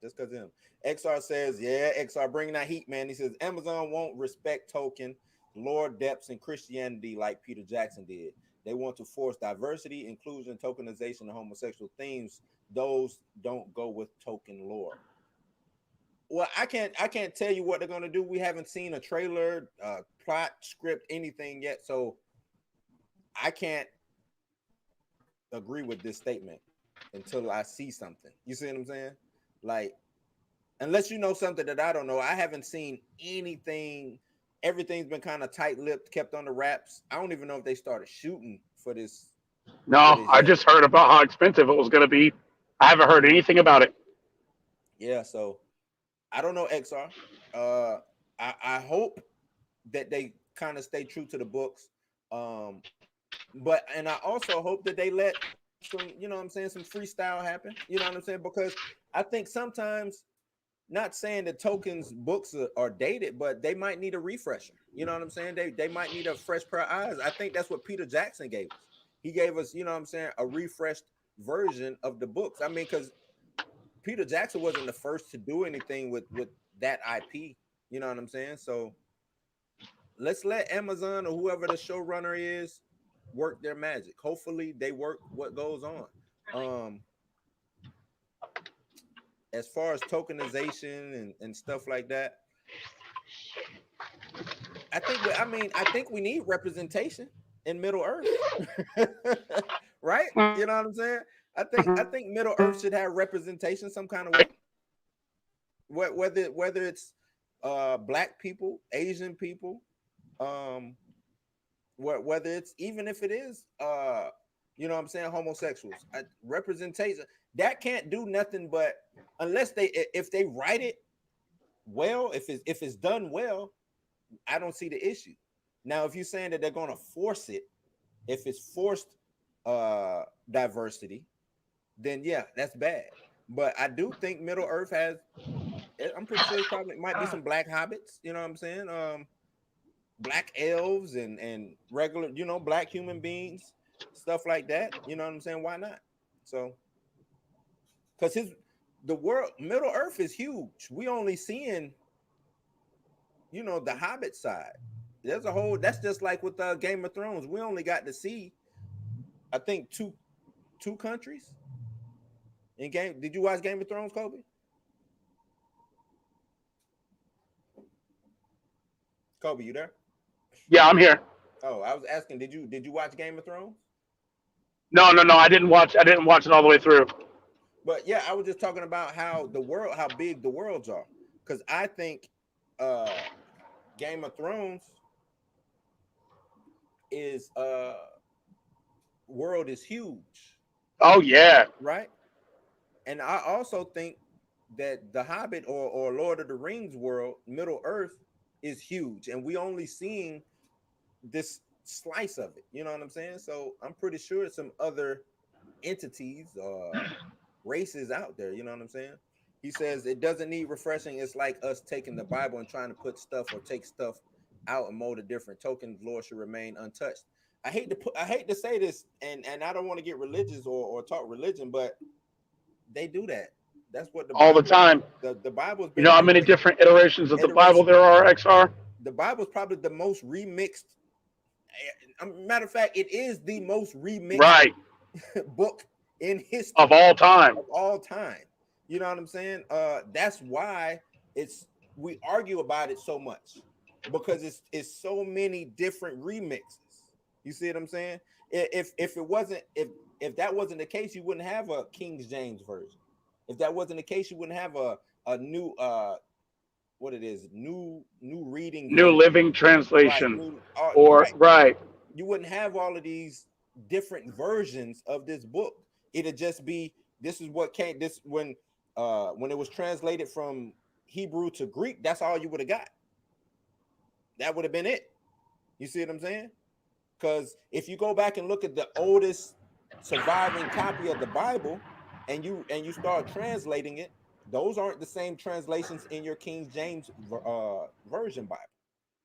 Just because of him. XR says, yeah, XR bringing that heat, man. He says Amazon won't respect token lore depths in Christianity like Peter Jackson did. They want to force diversity, inclusion, tokenization, and homosexual themes. Those don't go with token lore. Well, I can't tell you what they're gonna do. We haven't seen a trailer, plot, script, anything yet, so I can't agree with this statement until I see something. You see what I'm saying? Like, unless you know something that I don't know, I haven't seen anything. Everything's been kind of tight-lipped, kept on the wraps. I don't even know if they started shooting for this. No, I just heard about how expensive it was going to be. I haven't heard anything about it. Yeah, so I don't know, XR. I hope that they kind of stay true to the books. But I also hope that they let some, you know what I'm saying, some freestyle happen. You know what I'm saying? Because I think sometimes, not saying that Tolkien's books are dated, but they might need a refresher. You know what I'm saying? They might need a fresh pair of eyes. I think that's what Peter Jackson gave us. He gave us, you know what I'm saying, a refreshed version of the books. I mean, because Peter Jackson wasn't the first to do anything with that IP. You know what I'm saying? So let's let Amazon or whoever the showrunner is work their magic. Hopefully they work what goes on. As far as tokenization and stuff like that, I think we need representation in Middle Earth. Right? You know what I'm saying? I think Middle Earth should have representation some kind of way. Whether it's black people, Asian people, whether it's, even if it is you know what I'm saying, homosexuals, representation that can't do nothing but, unless if they write it well, if it's done well, I don't see the issue. Now, if you're saying that they're going to force it, if it's forced diversity, then yeah, that's bad. But I do think Middle Earth has, I'm pretty sure it probably might be some black hobbits, you know what I'm saying? Black elves and regular, you know, black human beings, stuff like that. You know what I'm saying? Why not? So, because the world, Middle Earth is huge. We only seeing, you know, the Hobbit side. There's a whole, that's just like with Game of Thrones. We only got to see, I think, two countries in Game. Did you watch Game of Thrones, Kobe? Kobe, you there? Yeah, I'm here. Oh, I was asking, did you watch Game of Thrones? No, no, no. I didn't watch. I didn't watch it all the way through. But yeah, I was just talking about how big the worlds are. Because I think uh Game of Thrones is world is huge, Oh yeah. right? And I also think that the Hobbit or Lord of the Rings world, Middle Earth, is huge, and we only seeing this slice of it. You know what I'm saying? So I'm pretty sure some other entities or races out there. You know what I'm saying? He says it doesn't need refreshing. It's like us taking the Bible and trying to put stuff or take stuff out and mold a different token. Lord should remain untouched. I hate to say this, and I don't want to get religious or talk religion, but they do that. That's what the All the Bible time. the Bible's You been know how many remixed. different iterations of the Bible Iteration. there are, XR? The Bible's probably the most remixed. Matter of fact, it is the most remixed Right. book in Of history all time. of all time. You know what I'm saying? That's why it's we argue about it so much because it's so many different remixes. You see what I'm saying? If it wasn't if that wasn't the case, you wouldn't have a King James version. If that wasn't the case, you wouldn't have a new what it is new reading New version, Living right? Translation. New Or right. right. You wouldn't have all of these different versions of this book. It'd just be this is what came this when it was translated from Hebrew to Greek, that's all you would have got. That would have been it. You see what I'm saying? Because if you go back and look at the oldest surviving copy of the Bible and you start translating it, those aren't the same translations in your King James version Bible.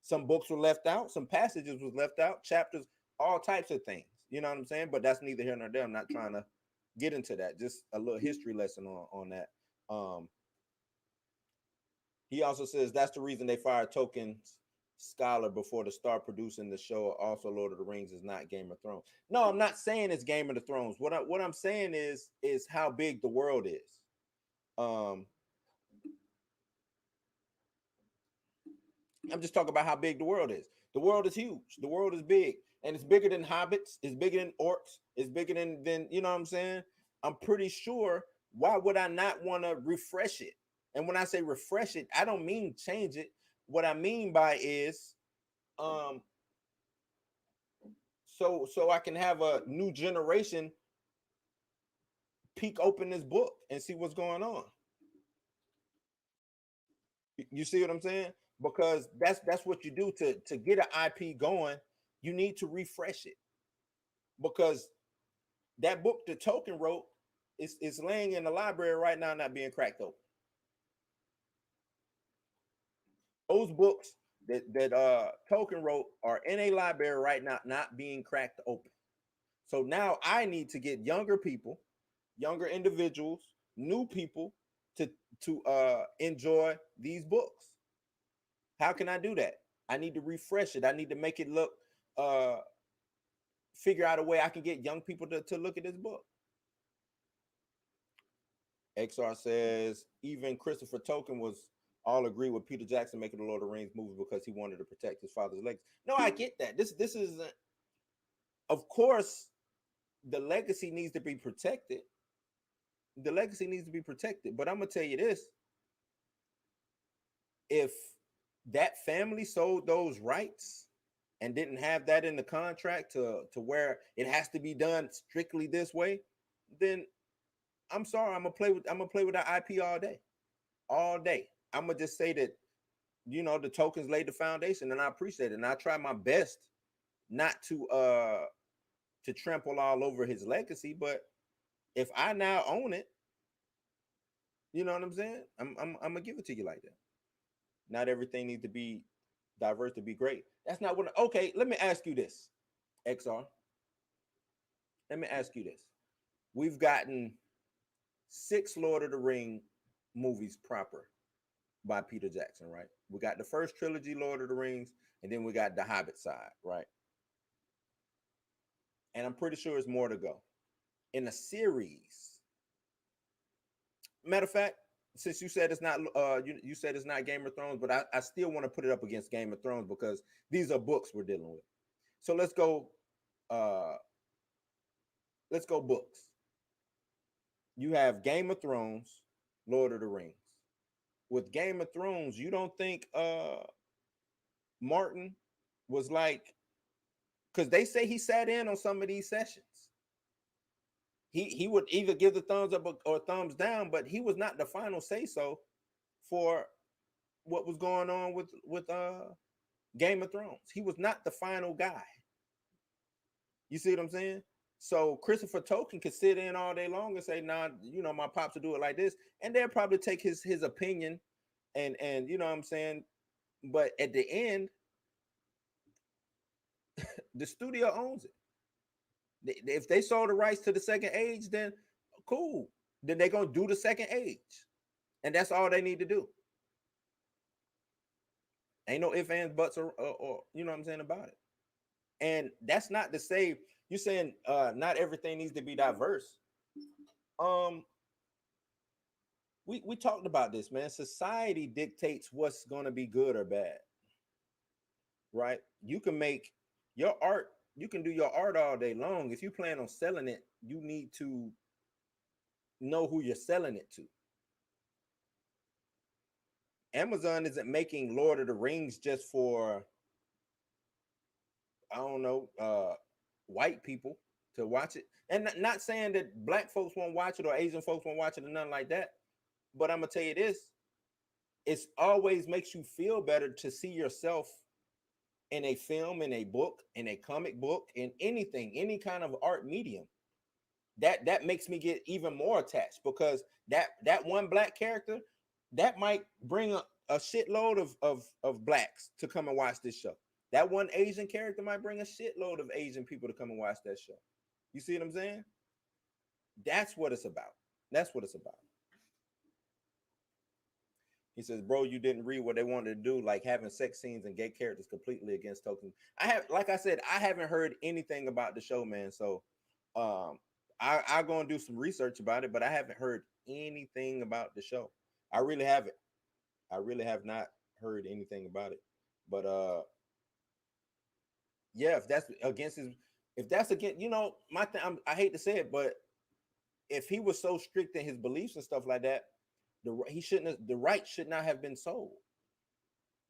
Some books were left out, some passages was left out, chapters, all types of things. You know what I'm saying? But that's neither here nor there. I'm not trying to get into that. Just a little history lesson on that. He also says that's the reason they fired Tolkien's scholar before to start producing the show. Also, Lord of the Rings is not Game of Thrones. No, I'm not saying it's Game of the Thrones. What I'm saying is how big the world is. Um, I'm just talking about how big the world is. The world is huge. The world is big, and it's bigger than hobbits. It's bigger than orcs. It's bigger than you know what I'm saying. I'm pretty sure. Why would I not want to refresh it? And when I say refresh it, I don't mean change it. What I mean by is, um, so I can have a new generation peek open this book and see what's going on. You see what I'm saying? Because that's what you do to get an IP going. You need to refresh it because that book that Tolkien wrote is laying in the library right now, not being cracked open. Those books that Tolkien wrote are in a library right now, not being cracked open. So now I need to get younger people, younger individuals, new people to enjoy these books. How can I do that? I need to refresh it. I need to make it look figure out a way I can get young people to look at this book. XR says even Christopher Tolkien was all agree with Peter Jackson making the Lord of the Rings movie because he wanted to protect his father's legacy. No, I get that. This is of course the legacy needs to be protected. The legacy needs to be protected. But I'm gonna tell you this: if that family sold those rights and didn't have that in the contract to where it has to be done strictly this way, then I'm sorry, I'm gonna play with that IP all day. All day. I'm gonna just say that the tokens laid the foundation and I appreciate it. And I try my best not to trample all over his legacy, but if I now own it, you know what I'm saying? I'm gonna give it to you like that. Not everything needs to be diverse to be great. That's not what. Okay, let me ask you this, XR. Let me ask you this. We've gotten 6 Lord of the Ring movies proper by Peter Jackson, right? We got the first trilogy, Lord of the Rings, and then we got the Hobbit side, right? And I'm pretty sure it's more to go in a series. Matter of fact, since you said it's not you said it's not Game of Thrones, but I still want to put it up against Game of Thrones because these are books we're dealing with. So let's go books. You have Game of Thrones, Lord of the Rings. With Game of Thrones, you don't think Martin was like, because they say he sat in on some of these sessions. He would either give the thumbs up or thumbs down, but he was not the final say so for what was going on with Game of Thrones. He was not the final guy. You see what I'm saying? So Christopher Tolkien could sit in all day long and say, "Nah, you know, my pops will do it like this," and they'll probably take his opinion, and you know what I'm saying. But at the end, the studio owns it. If they sold the rights to the second age, then cool. Then they're gonna do the second age, and that's all they need to do. Ain't no ifs, ands, buts, or you know what I'm saying about it. And that's not to say you're saying not everything needs to be diverse. We talked about this, man. Society dictates what's gonna be good or bad, right? You can make your art, you can do your art all day long. If you plan on selling it, you need to know who you're selling it to. Amazon isn't making Lord of the Rings just for, I don't know, white people to watch it. And not saying that black folks won't watch it or Asian folks won't watch it or nothing like that. But I'm gonna tell you this: it's always makes you feel better to see yourself in a film, in a book, in a comic book, in anything, any kind of art medium. That makes me get even more attached because that one black character that might bring a shitload of blacks to come and watch this show. That one Asian character might bring a shitload of Asian people to come and watch that show. You see what I'm saying? That's what it's about. That's what it's about. He says, "Bro, you didn't read what they wanted to do, like having sex scenes and gay characters completely against Tolkien." Like I said, I haven't heard anything about the show, man. So, I go and do some research about it, but I haven't heard anything about the show. I really haven't. I really have not heard anything about it. But yeah, if that's against his, if that's against, you know, my thing, I hate to say it, but if he was so strict in his beliefs and stuff like that, the right should not have been sold.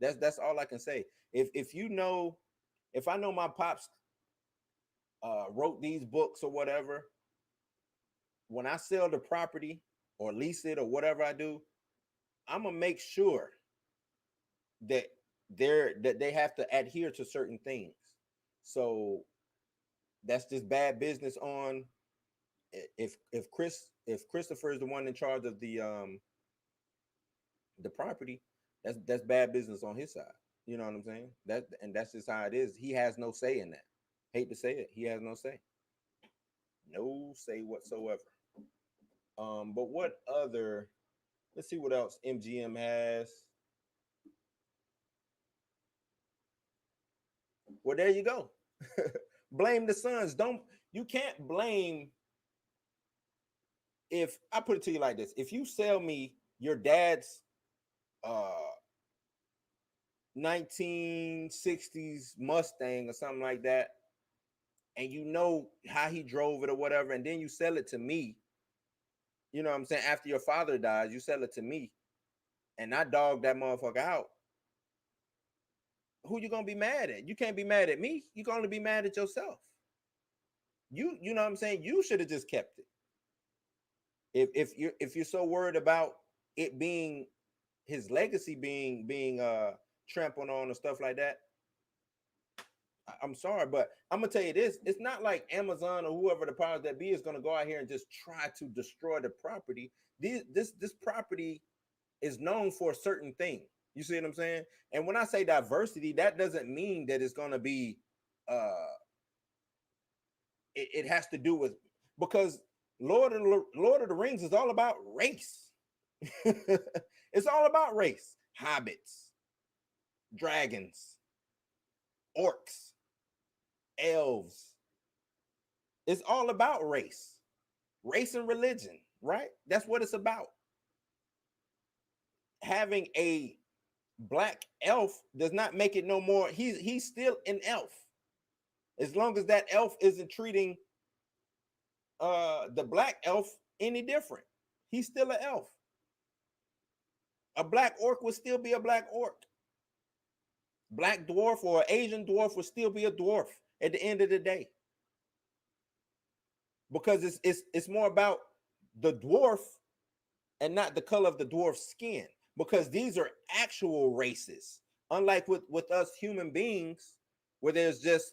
That's all I can say. If you know, if I know my pops wrote these books or whatever, when I sell the property or lease it or whatever I do, I'm gonna make sure that they have to adhere to certain things. So that's just bad business on if Christopher is the one in charge of the property, that's bad business on his side. You know what I'm saying? That's just how it is. He has no say in that. Hate to say it, he has no say. No say whatsoever. But what other? Let's see what else MGM has. Well, there you go. Blame the sons. You can't blame. If I put it to you like this, if you sell me your dad's 1960s Mustang or something like that, and you know how he drove it or whatever, and then you sell it to me, you know what I'm saying? After your father dies, you sell it to me, and I dog that motherfucker out. Who you gonna be mad at? You can't be mad at me. You can only be mad at yourself. You know what I'm saying? You should have just kept it. If you're so worried about it being his legacy being trampled on and stuff like that, I'm sorry, but I'm gonna tell you this: it's not like Amazon or whoever the powers that be is gonna go out here and just try to destroy the property. This property is known for a certain thing. You see what I'm saying? And when I say diversity, that doesn't mean that it's gonna be it has to do with, because Lord of the Rings is all about race. It's all about race. Hobbits, dragons, orcs, elves. It's all about race and religion, right? That's what it's about. having a black elf does not make it no more. He's still an elf. As long as that elf isn't treating the black elf any different, he's still an elf. A black orc would still be a black orc. Black dwarf or Asian dwarf would still be a dwarf at the end of the day. Because it's more about the dwarf and not the color of the dwarf's skin. Because these are actual races. Unlike with us human beings, where there's just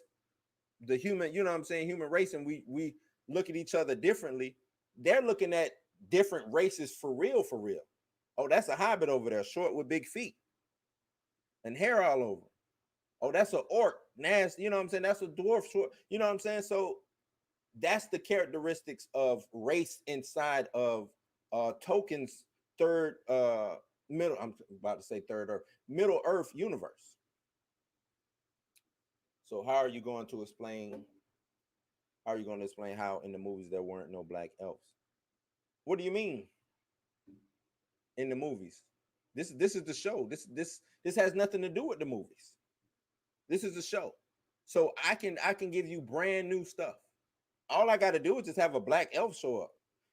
the human, you know what I'm saying, human race, and we look at each other differently. They're looking at different races for real, for real. Oh, that's a hobbit over there, short with big feet and hair all over. Oh, that's an orc, nasty, you know what I'm saying? That's a dwarf, short, you know what I'm saying? So that's the characteristics of race inside of Tolkien's third middle, I'm about to say third Earth, Middle Earth universe. So how are you going to explain how in the movies there weren't no black elves? What do you mean? In the movies? This is the show. This has nothing to do with the movies. This is the show. So I can give you brand new stuff. All I got to do is just have a black elf show up.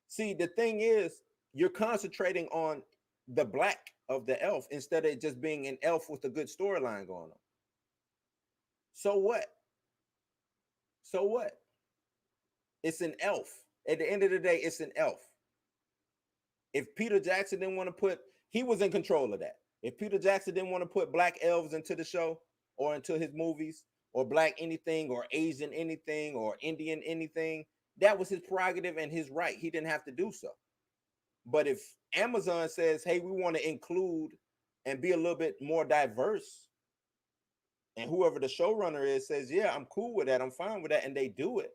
See, the thing is, you're concentrating on the black of the elf instead of just being an elf with a good storyline going on. So what? So what? It's an elf. At the end of the day, it's an elf. If Peter Jackson didn't want to put, he was in control of that. If Peter Jackson didn't want to put black elves into the show or into his movies, or black anything, or Asian anything, or Indian anything, that was his prerogative and his right. He didn't have to do so. But if Amazon says, hey, we want to include and be a little bit more diverse, and whoever the showrunner is says, yeah, I'm cool with that, I'm fine with that, and they do it,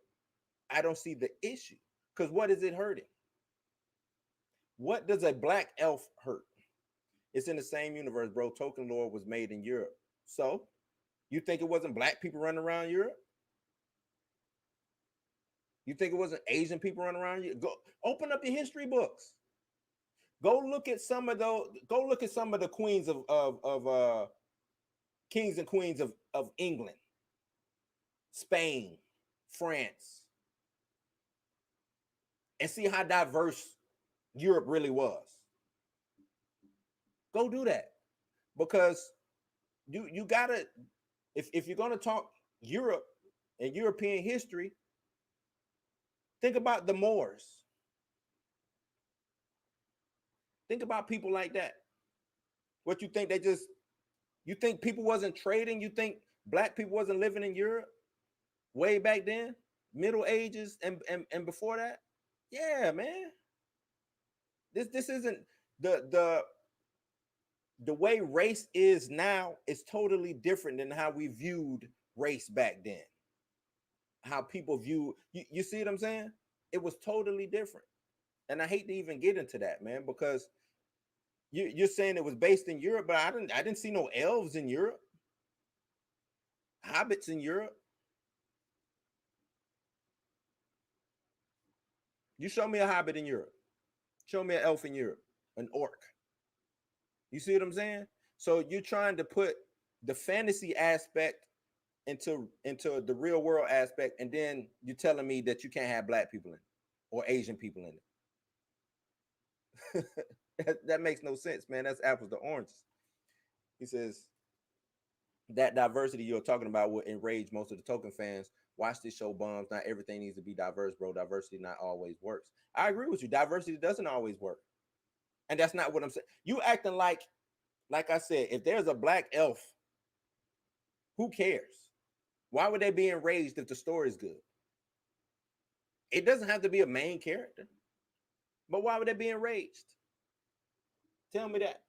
I don't see the issue. Because what is it hurting? What does a black elf hurt? It's in the same universe, bro. Tolkien lore was made in Europe. So you think it wasn't black people running around Europe? You think it wasn't Asian people running around Europe? Go open up your history books. Go look at some of those. Go look at some of the queens of kings and queens of England, Spain, France, and see how diverse Europe really was. Go do that, because you gotta, if you're gonna talk Europe and European history, think about the Moors. Think about people like that. What you think you think people wasn't trading? You think black people wasn't living in Europe way back then, Middle Ages and before that? Yeah, man. This isn't the way race is now is totally different than how we viewed race back then. How people view you see what I'm saying? It was totally different. And I hate to even get into that, man, because you're saying it was based in Europe, but I didn't see no elves in Europe, hobbits in Europe. You show me a hobbit in Europe. Show me an elf in Europe, an orc. You see what I'm saying? So you're trying to put the fantasy aspect into the real world aspect, and then you're telling me that you can't have black people in it or Asian people in it. that makes no sense, man. That's apples to oranges. He says that diversity you're talking about will enrage most of the Tolkien fans. Watch this show, bums. Not everything needs to be diverse, bro. Diversity not always works. I agree with you. Diversity doesn't always work. And that's not what I'm saying. You acting like I said, if there's a black elf, who cares? Why would they be enraged if the story is good? It doesn't have to be a main character. But why would they be enraged? Tell me that.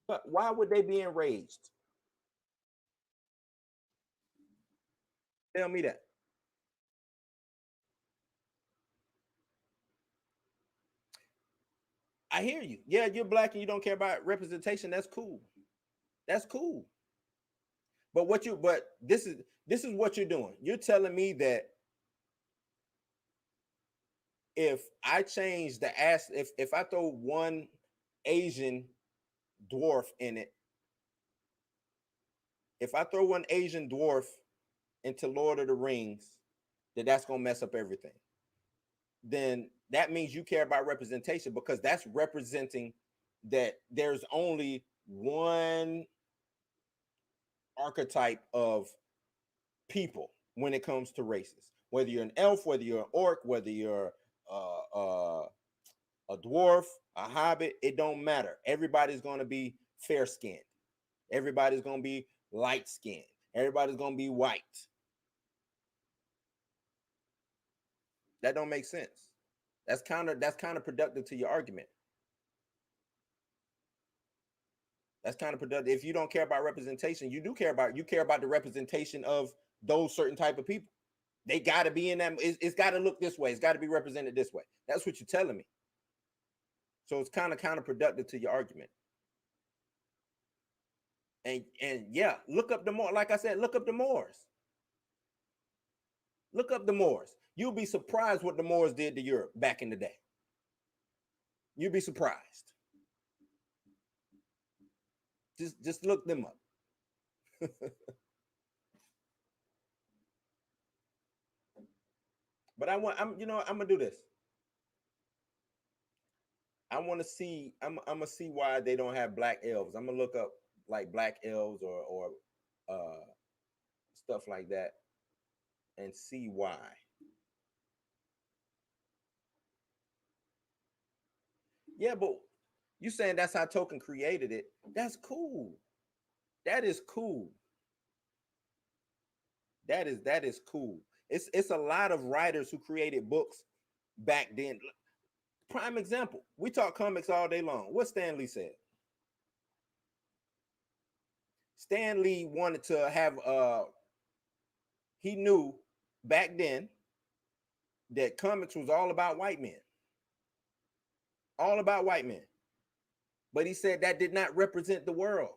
But why would they be enraged? Tell me that. I hear you. Yeah, you're black and you don't care about representation. That's cool. That's cool. But this is what you're doing. You're telling me that if I change the ass, if I throw one Asian dwarf in it, if I throw one Asian dwarf into Lord of the Rings, that's gonna mess up everything. Then that means you care about representation, because that's representing that there's only one archetype of people when it comes to races. Whether you're an elf, whether you're an orc, whether you're a dwarf, a hobbit, it don't matter. Everybody's going to be fair skinned. Everybody's going to be light skinned. Everybody's going to be white. That don't make sense. That's counterproductive to your argument. That's counterproductive. If you don't care about representation, you care about the representation of those certain type of people. They got to be in that. It's got to look this way. It's got to be represented this way. That's what you're telling me. So it's kind of counterproductive to your argument. And yeah, look up the Moors. Like I said, look up the Moors. Look up the Moors. You'll be surprised what the Moors did to Europe back in the day. You'll be surprised. Just look them up. But I'm gonna do this. I'm gonna see why they don't have black elves. I'm gonna look up like black elves or stuff like that and see why. Yeah, but you saying that's how Tolkien created it. That's cool. That is cool. That is cool. It's a lot of writers who created books back then. Prime example. We talk comics all day long. What Stan Lee said. Stan Lee wanted to have he knew back then that comics was all about white men. All about white men. But he said that did not represent the world.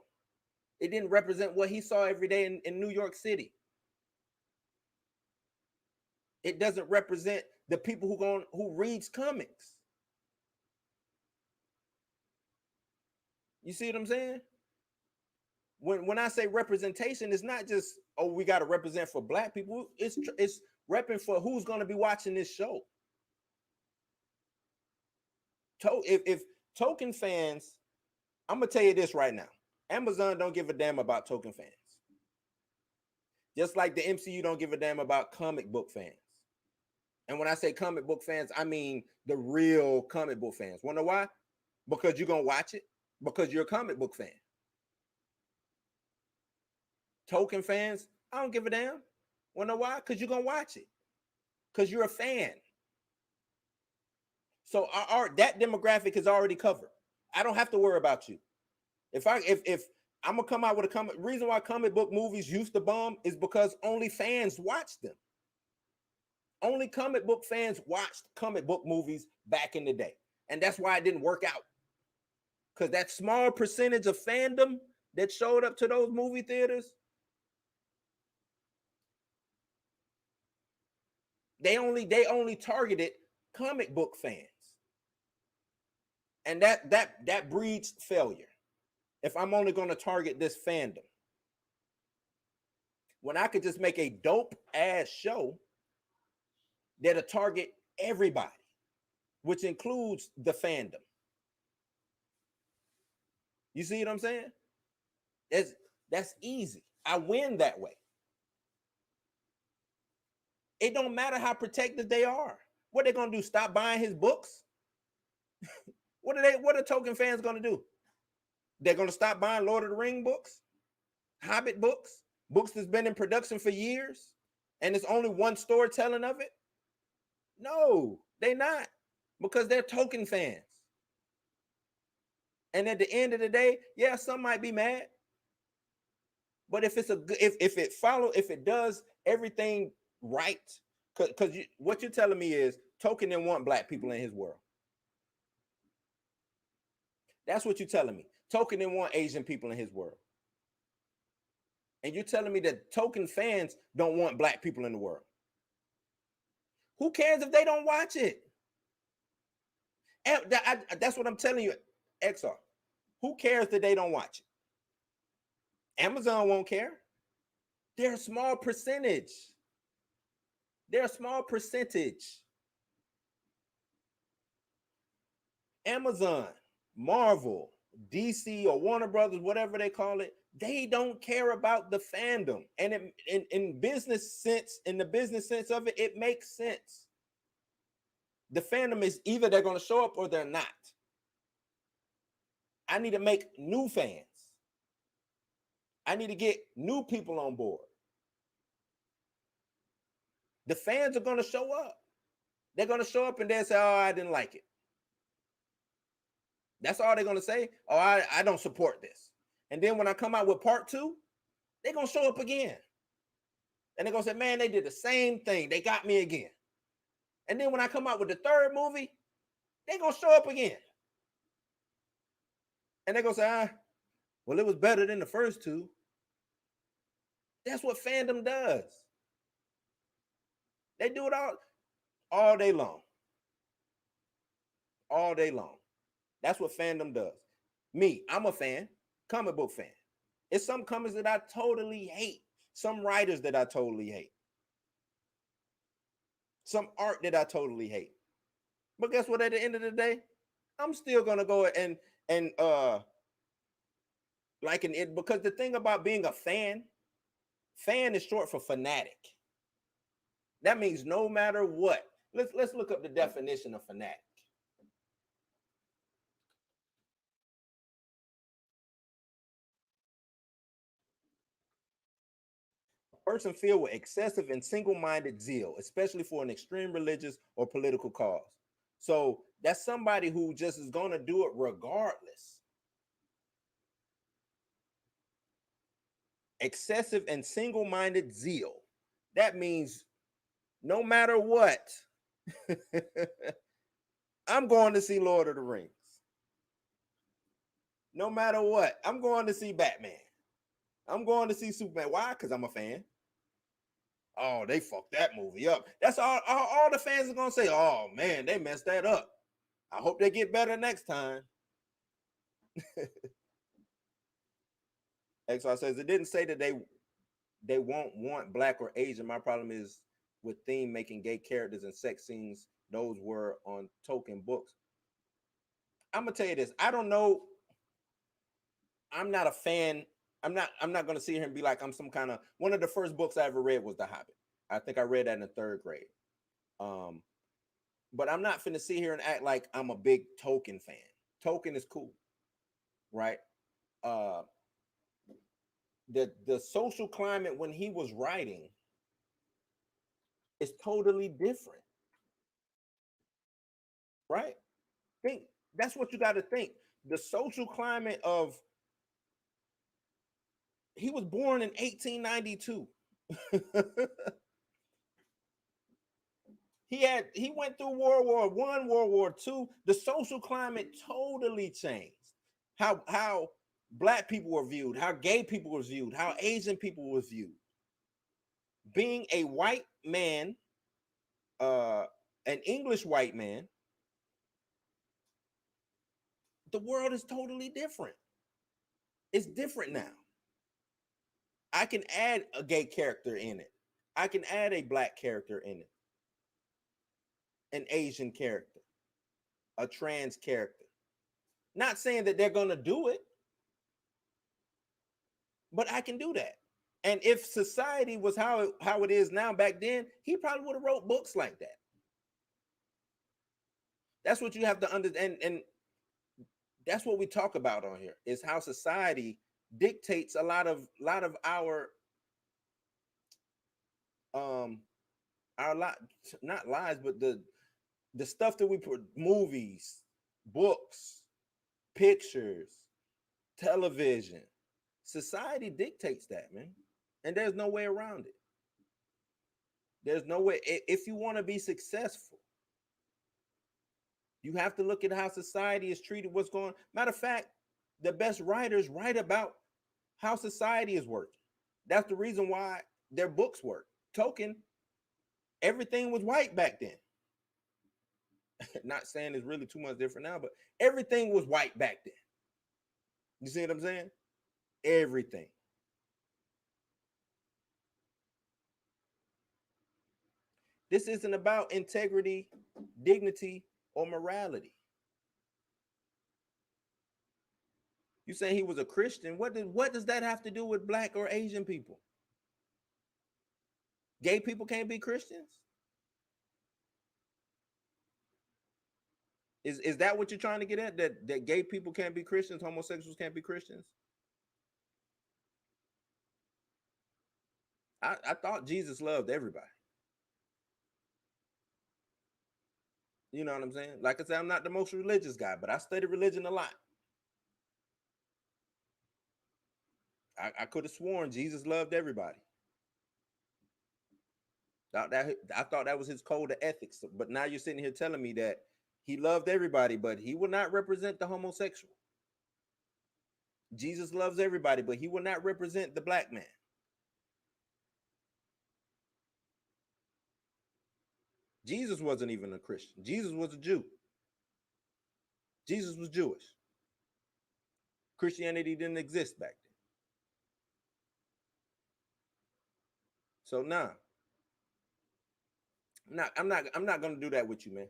It didn't represent what he saw every day in New York City. It doesn't represent the people who reads comics. You see what I'm saying? When I say representation, it's not just, oh, we got to represent for black people. It's repping for who's going to be watching this show. If Tolkien fans, I'm gonna tell you this right now. Amazon don't give a damn about Tolkien fans. Just like the MCU don't give a damn about comic book fans. And when I say comic book fans, I mean the real comic book fans. Wanna know why? Because you're gonna watch it. Because you're a comic book fan. Tolkien fans, I don't give a damn. Wanna know why? Because you're gonna watch it. Because you're a fan. So that demographic is already covered. I don't have to worry about you. If I'm gonna come out with a comic, reason why comic book movies used to bomb is because only fans watched them. Only comic book fans watched comic book movies back in the day, and that's why it didn't work out. Because that small percentage of fandom that showed up to those movie theaters, they only targeted comic book fans. And that breeds failure. If I'm only going to target this fandom, when I could just make a dope ass show that'll target everybody, which includes the fandom. You see what I'm saying? That's easy. I win that way. It don't matter how protected they are. What they gonna do? Stop buying his books? What are Tolkien fans gonna do? They're gonna stop buying Lord of the Ring books, Hobbit books, books that's been in production for years, and it's only one storytelling of it? No, they not, because they're Tolkien fans. And at the end of the day, yeah, some might be mad, but if it does everything right, because what you're telling me is Tolkien didn't want black people in his world. That's what you're telling me. Tolkien didn't want Asian people in his world. And you're telling me that Tolkien fans don't want black people in the world. Who cares if they don't watch it? That's what I'm telling you, XR. Who cares that they don't watch it? Amazon won't care. They're a small percentage. They're a small percentage. Amazon, Marvel, DC, or Warner Brothers, whatever they call it, they don't care about the fandom. And in business sense, in the business sense of it, it makes sense. The fandom is either they're going to show up or they're not. I need to make new fans. I need to get new people on board. The fans are going to show up. They're going to show up and they'll say, oh, I didn't like it. That's all they're going to say. Oh, I don't support this. And then when I come out with part 2, they're going to show up again. And they're going to say, man, they did the same thing. They got me again. And then when I come out with the 3rd movie, they're going to show up again. And they're going to say, well, it was better than the first 2. That's what fandom does. They do it all day long. All day long. That's what fandom does. Me, I'm a fan, comic book fan. It's some comics that I totally hate. Some writers that I totally hate. Some art that I totally hate. But guess what? At the end of the day, I'm still gonna go and liking it, because the thing about being a fan is short for fanatic. That means no matter what. Let's look up the definition of fanatic. Person filled with excessive and single-minded zeal, especially for an extreme religious or political cause. So that's somebody who just is going to do it regardless. Excessive and single-minded zeal. That means no matter what, I'm going to see Lord of the Rings. No matter what, I'm going to see Batman. I'm going to see Superman. Why? Because I'm a fan. Oh, they fucked that movie up. That's all the fans are going to say. Oh, man, they messed that up. I hope they get better next time. XR says, it didn't say that they won't want Black or Asian. My problem is with theme making gay characters and sex scenes. Those were on Tolkien books. I'm going to tell you this. I don't know. I'm not a fan. I'm not going to sit here and be like I'm some kind of, one of the first books I ever read was The Hobbit. I think I read that in the 3rd grade. But I'm not finna sit here and act like I'm a big Tolkien fan. Tolkien is cool, right? The social climate when he was writing is totally different, right? Think that's what you got to think. The social climate of, he was born in 1892. He went through World War I, World War II. The social climate totally changed. How Black people were viewed, how gay people were viewed, how Asian people were viewed. Being a white man, an English white man, the world is totally different. It's different now. I can add a gay character in it. I can add a Black character in it. An Asian character, a trans character. Not saying that they're going to do it, but I can do that. And if society was how it is now, back then, he probably would have wrote books like that. That's what you have to understand. And that's what we talk about on here, is how society dictates a lot of our not lies, but the stuff that we put, movies, books, pictures, television. Society dictates that, man. And there's no way around it. There's no way. If you want to be successful, you have to look at how society is treated, what's going on. Matter of fact, the best writers write about how society is working. That's the reason why their books work. Tolkien, everything was white back then. Not saying it's really too much different now, but everything was white back then. You see what I'm saying? Everything. This isn't about integrity, dignity, or morality. You saying he was a Christian? What does that have to do with black or Asian people? Gay people can't be Christians? Is that what you're trying to get at? That gay people can't be Christians, homosexuals can't be Christians? I thought Jesus loved everybody. You know what I'm saying? Like I said, I'm not the most religious guy, but I study religion a lot. I could have sworn Jesus loved everybody. I thought that was his code of ethics. But now you're sitting here telling me that he loved everybody, but he will not represent the homosexual. Jesus loves everybody, but he will not represent the black man. Jesus wasn't even a Christian. Jesus was a Jew. Jesus was Jewish. Christianity didn't exist back then. So nah, I'm not gonna do that with you, man.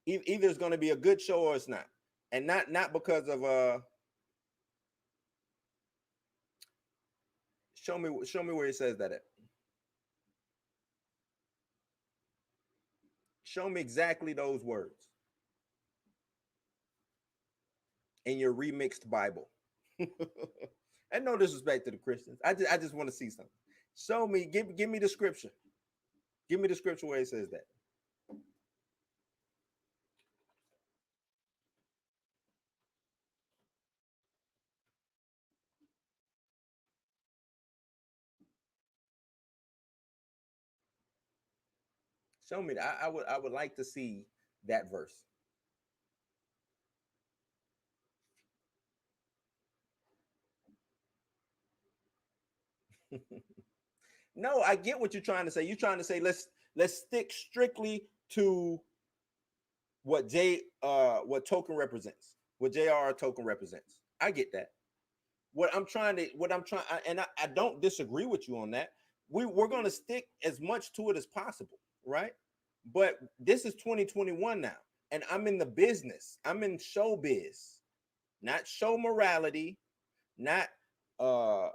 Either it's gonna be a good show or it's not. And not because of show me where it says that at. Show me exactly those words in your remixed Bible. And no disrespect to the Christians. I just want to see something. Show me, give me the scripture. Give me the scripture where it says that. Show me that. I would like to see that verse. No, I get what you're trying to say. You're trying to say let's stick strictly to what what token represents, what JR token represents. I get that. I don't disagree with you on that. We're gonna stick as much to it as possible, right? But this is 2021 now, and I'm in the business. I'm in showbiz, not show morality, not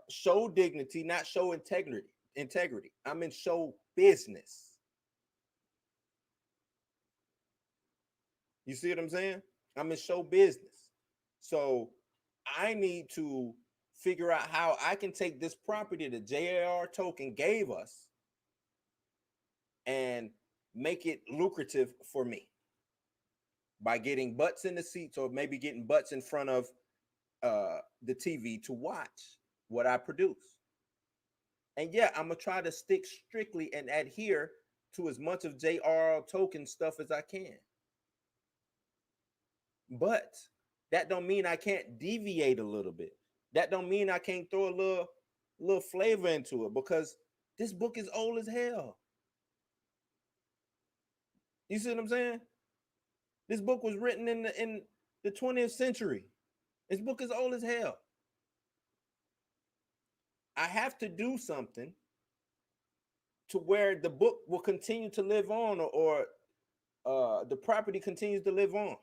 show dignity, not show integrity. I'm in show business. You see what I'm saying? I'm in show business. So I need to figure out how I can take this property that JAR token gave us and make it lucrative for me by getting butts in the seats, or maybe getting butts in front of the TV to watch what I produce. And yeah, I'm gonna try to stick strictly and adhere to as much of JR token stuff as I can. But that don't mean I can't deviate a little bit. That don't mean I can't throw a little flavor into it, because this book is old as hell. You see what I'm saying? This book was written in the 20th century. This book is old as hell. I have to do something to where the book will continue to live on, or the property continues to live on.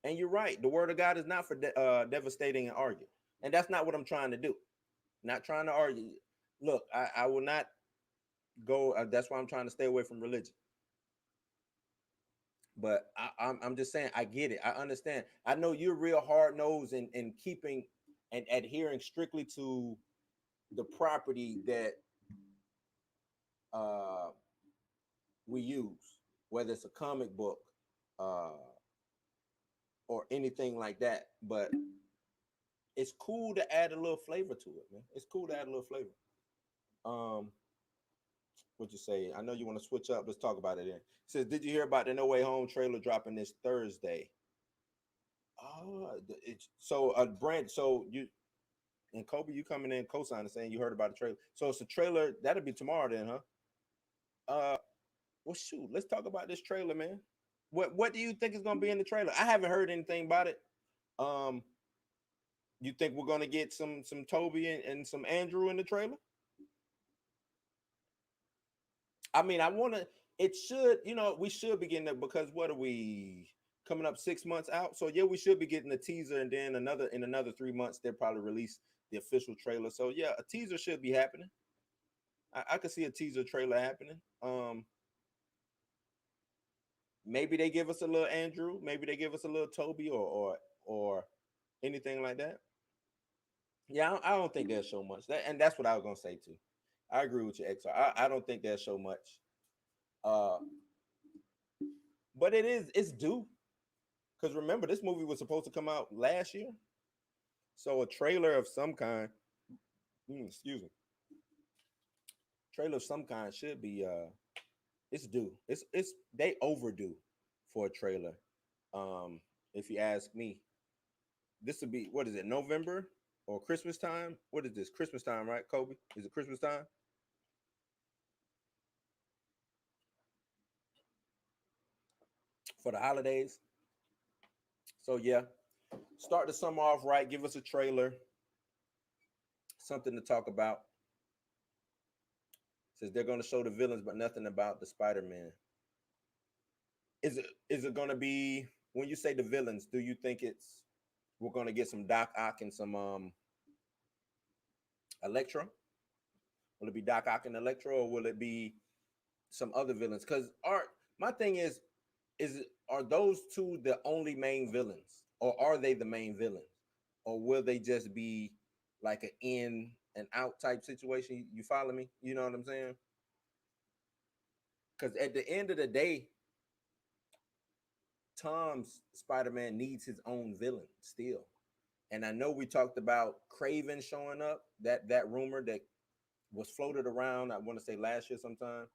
And you're right. The word of God is not for devastating and argue. And that's not what I'm trying to do. Not trying to argue. Look, I will not go. That's why I'm trying to stay away from religion. But I'm just saying, I get it. I understand. I know you're real hard nosed in keeping and adhering strictly to the property that we use, whether it's a comic book or anything like that. But it's cool to add a little flavor to it, man. It's cool to add a little flavor. What you say? I know you want to switch up. Let's talk about it then. It says, did you hear about the No Way Home trailer dropping this Thursday? So you and Kobe, you coming in co-signing saying you heard about the trailer. So it's a trailer that'll be tomorrow then, huh? Well, shoot, let's talk about this trailer, man. What do you think is gonna be in the trailer? I haven't heard anything about it. Um, you think we're gonna get some Toby and some Andrew in the trailer? I mean, I want to. It should, we should be getting it because what are we coming up 6 months out? So yeah, we should be getting a teaser, and then in another 3 months they'll probably release the official trailer. So yeah, a teaser should be happening. I could see a teaser trailer happening. Maybe they give us a little Andrew, maybe they give us a little Toby or anything like that. Yeah, I don't think they'll show much. And that's what I was gonna say too. I agree with you, XR. I don't think they'll show much. Uh, but it's due. Because remember, this movie was supposed to come out last year. So a trailer of some kind, excuse me, trailer of some kind should be it's due. It's they overdue for a trailer. If you ask me, this would be, what is it, November or Christmas time? What is this? Christmas time, right, Kobe? Is it Christmas time? For the holidays. So yeah, start the summer off right. Give us a trailer, something to talk about. Says they're going to show the villains, but nothing about the Spider-Man. Is it going to be, when you say the villains, do you think we're going to get some Doc Ock and some Electro? Will it be Doc Ock and Electro, or will it be some other villains? Because my thing is are those two the only main villains, or are they the main villains, or will they just be like an in and out type situation? You follow me? You know what I'm saying? Because at the end of the day, Tom's Spider-Man needs his own villain still. And I know we talked about Craven showing up, that rumor that was floated around, I want to say last year sometime.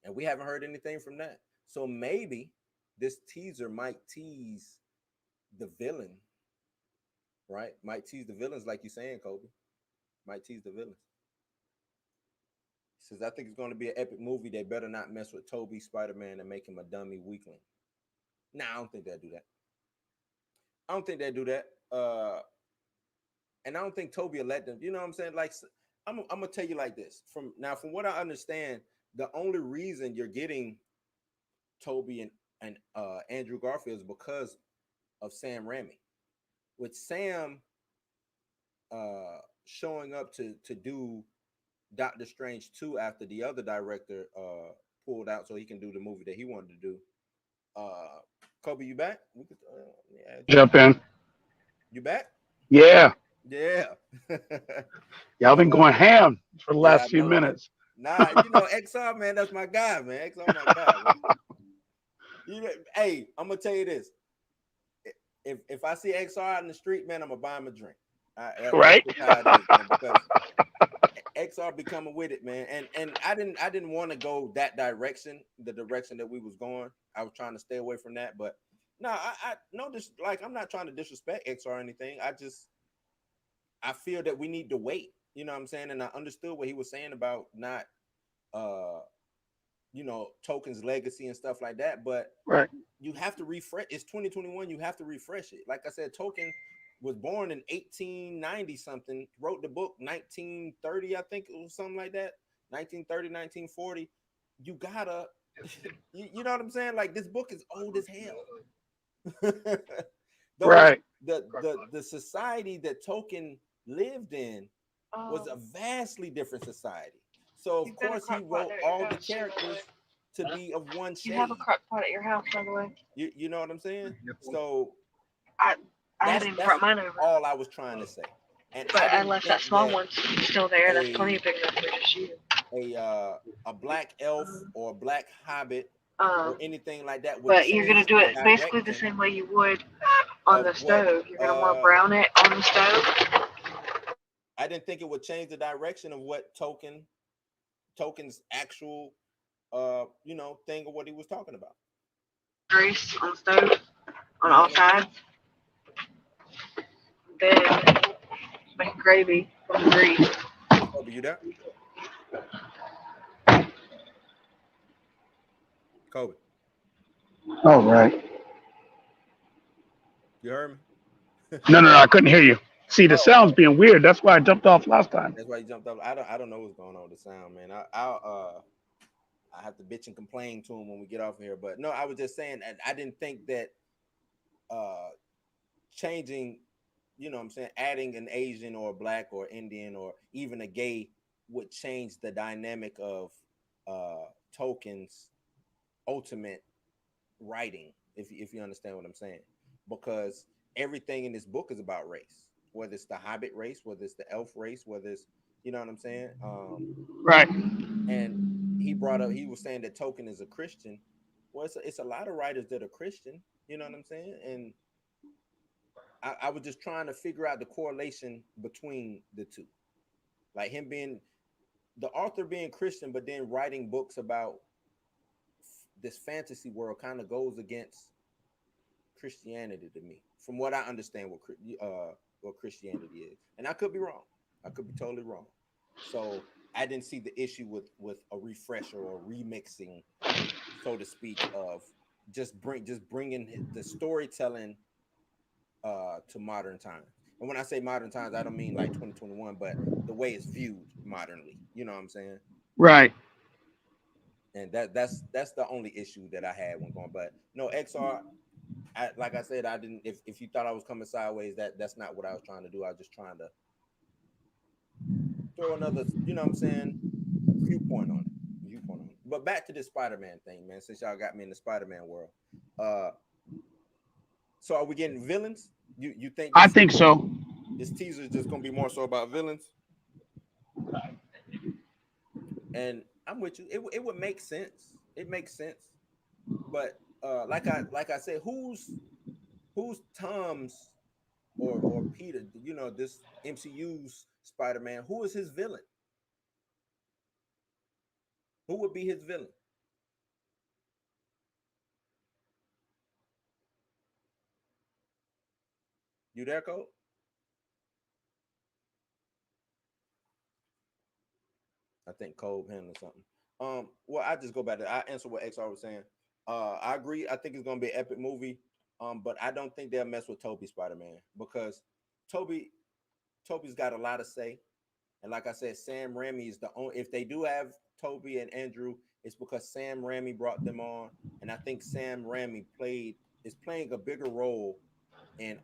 And we haven't heard anything from that. So maybe this teaser might tease the villain, right? Might tease the villains, like you're saying, Kobe. Might tease the villains. He says, I think it's going to be an epic movie. They better not mess with Toby Spider-Man and make him a dummy weakling. Nah, I don't think they'll do that. I don't think they'll do that. And I don't think Toby will let them. You know what I'm saying? Like, I'm gonna tell you like this. From what I understand, the only reason you're getting Toby and Andrew Garfield is because of Sam Raimi. With Sam showing up to do Doctor Strange 2 after the other director pulled out so he can do the movie that he wanted to do. Kobe, you back? We could jump in. You back? Yeah. Yeah. Y'all been going ham for the last few minutes. Nah, XR, man, that's my guy, man. XR, my guy. Hey, I'm gonna tell you this. If I see XR out in the street, man, I'm gonna buy him a drink. Right? That's how it is, man, because XR be coming with it, man. And I didn't want to go that direction, the direction that we was going. I was trying to stay away from that, but no, I know this. Like, I'm not trying to disrespect XR or anything. I feel that we need to wait. You know what I'm saying? And I understood what he was saying about not, Token's legacy and stuff like that. But right, you have to refresh. It's 2021. You have to refresh it. Like I said, Token was born in 1890 something. Wrote the book 1930, I think it was something like that. 1930, 1940. You gotta, you know what I'm saying? Like, this book is old as hell. Right. The society that Token lived in was a vastly different society. So of course he wrote all the characters to be of one shade. You have a crock pot at your house, by the way. You know what I'm saying? So I didn't brought mine over. All I was trying to say. But unless that small one's still there, that's plenty big enough for just you. A black elf or a black hobbit or anything like that. But you're gonna do it basically the same way you would on the stove. You're gonna want to brown it on the stove. I didn't think it would change the direction of what Token's actual thing of what he was talking about. Grease on the stove on all sides. Then make gravy from the grease. Oh, you there? Kobe, All right. you heard me? No, I couldn't hear you. See, the Oh, sound's oh, being weird. That's why I jumped off last time. that's why you jumped up. I don't know what's going on with the sound, man. I have to bitch and complain to him when we get off here. But no, I was just saying, and I didn't think that uh changing, you know what I'm saying, adding an Asian or a black or Indian or even a gay would change the dynamic of Tolkien's ultimate writing, if you understand what I'm saying. Because everything in this book is about race, whether it's the Hobbit race, whether it's the elf race, whether it's, you know what I'm saying. Right. And he was saying that Tolkien is a Christian. Well, it's a lot of writers that are Christian, you know what I'm saying. And I was just trying to figure out the correlation between the two, like him being the author being Christian, but then writing books about this fantasy world kind of goes against Christianity to me, from what I understand what Christianity is. And I could be wrong. I could be totally wrong. So I didn't see the issue with a refresher or remixing, so to speak, of just bringing the storytelling to modern times. And when I say modern times, I don't mean like 2021, but the way it's viewed modernly. You know what I'm saying? Right. And that's the only issue that I had when going. But no, XR, like I said, I didn't. If you thought I was coming sideways, that's not what I was trying to do. I was just trying to throw another, you know what I'm saying, viewpoint on it. But back to this Spider-Man thing, man. Since y'all got me in the Spider-Man world, so are we getting villains? You think I think so. this teaser is just gonna be more so about villains? And I'm with you. It would make sense. It makes sense. But like I said, who's Tom's or Peter? You know, this MCU's Spider-Man. Who is his villain? Who would be his villain? You there, Cole? I think Cole handling something. Well, I just go back to I answer what XR was saying. I agree. I think it's gonna be an epic movie. But I don't think they'll mess with Toby Spider-Man because Toby Toby's got a lot to say. And like I said, Sam Raimi is the only. If they do have Toby and Andrew, it's because Sam Raimi brought them on, and I think Sam Raimi is playing a bigger role in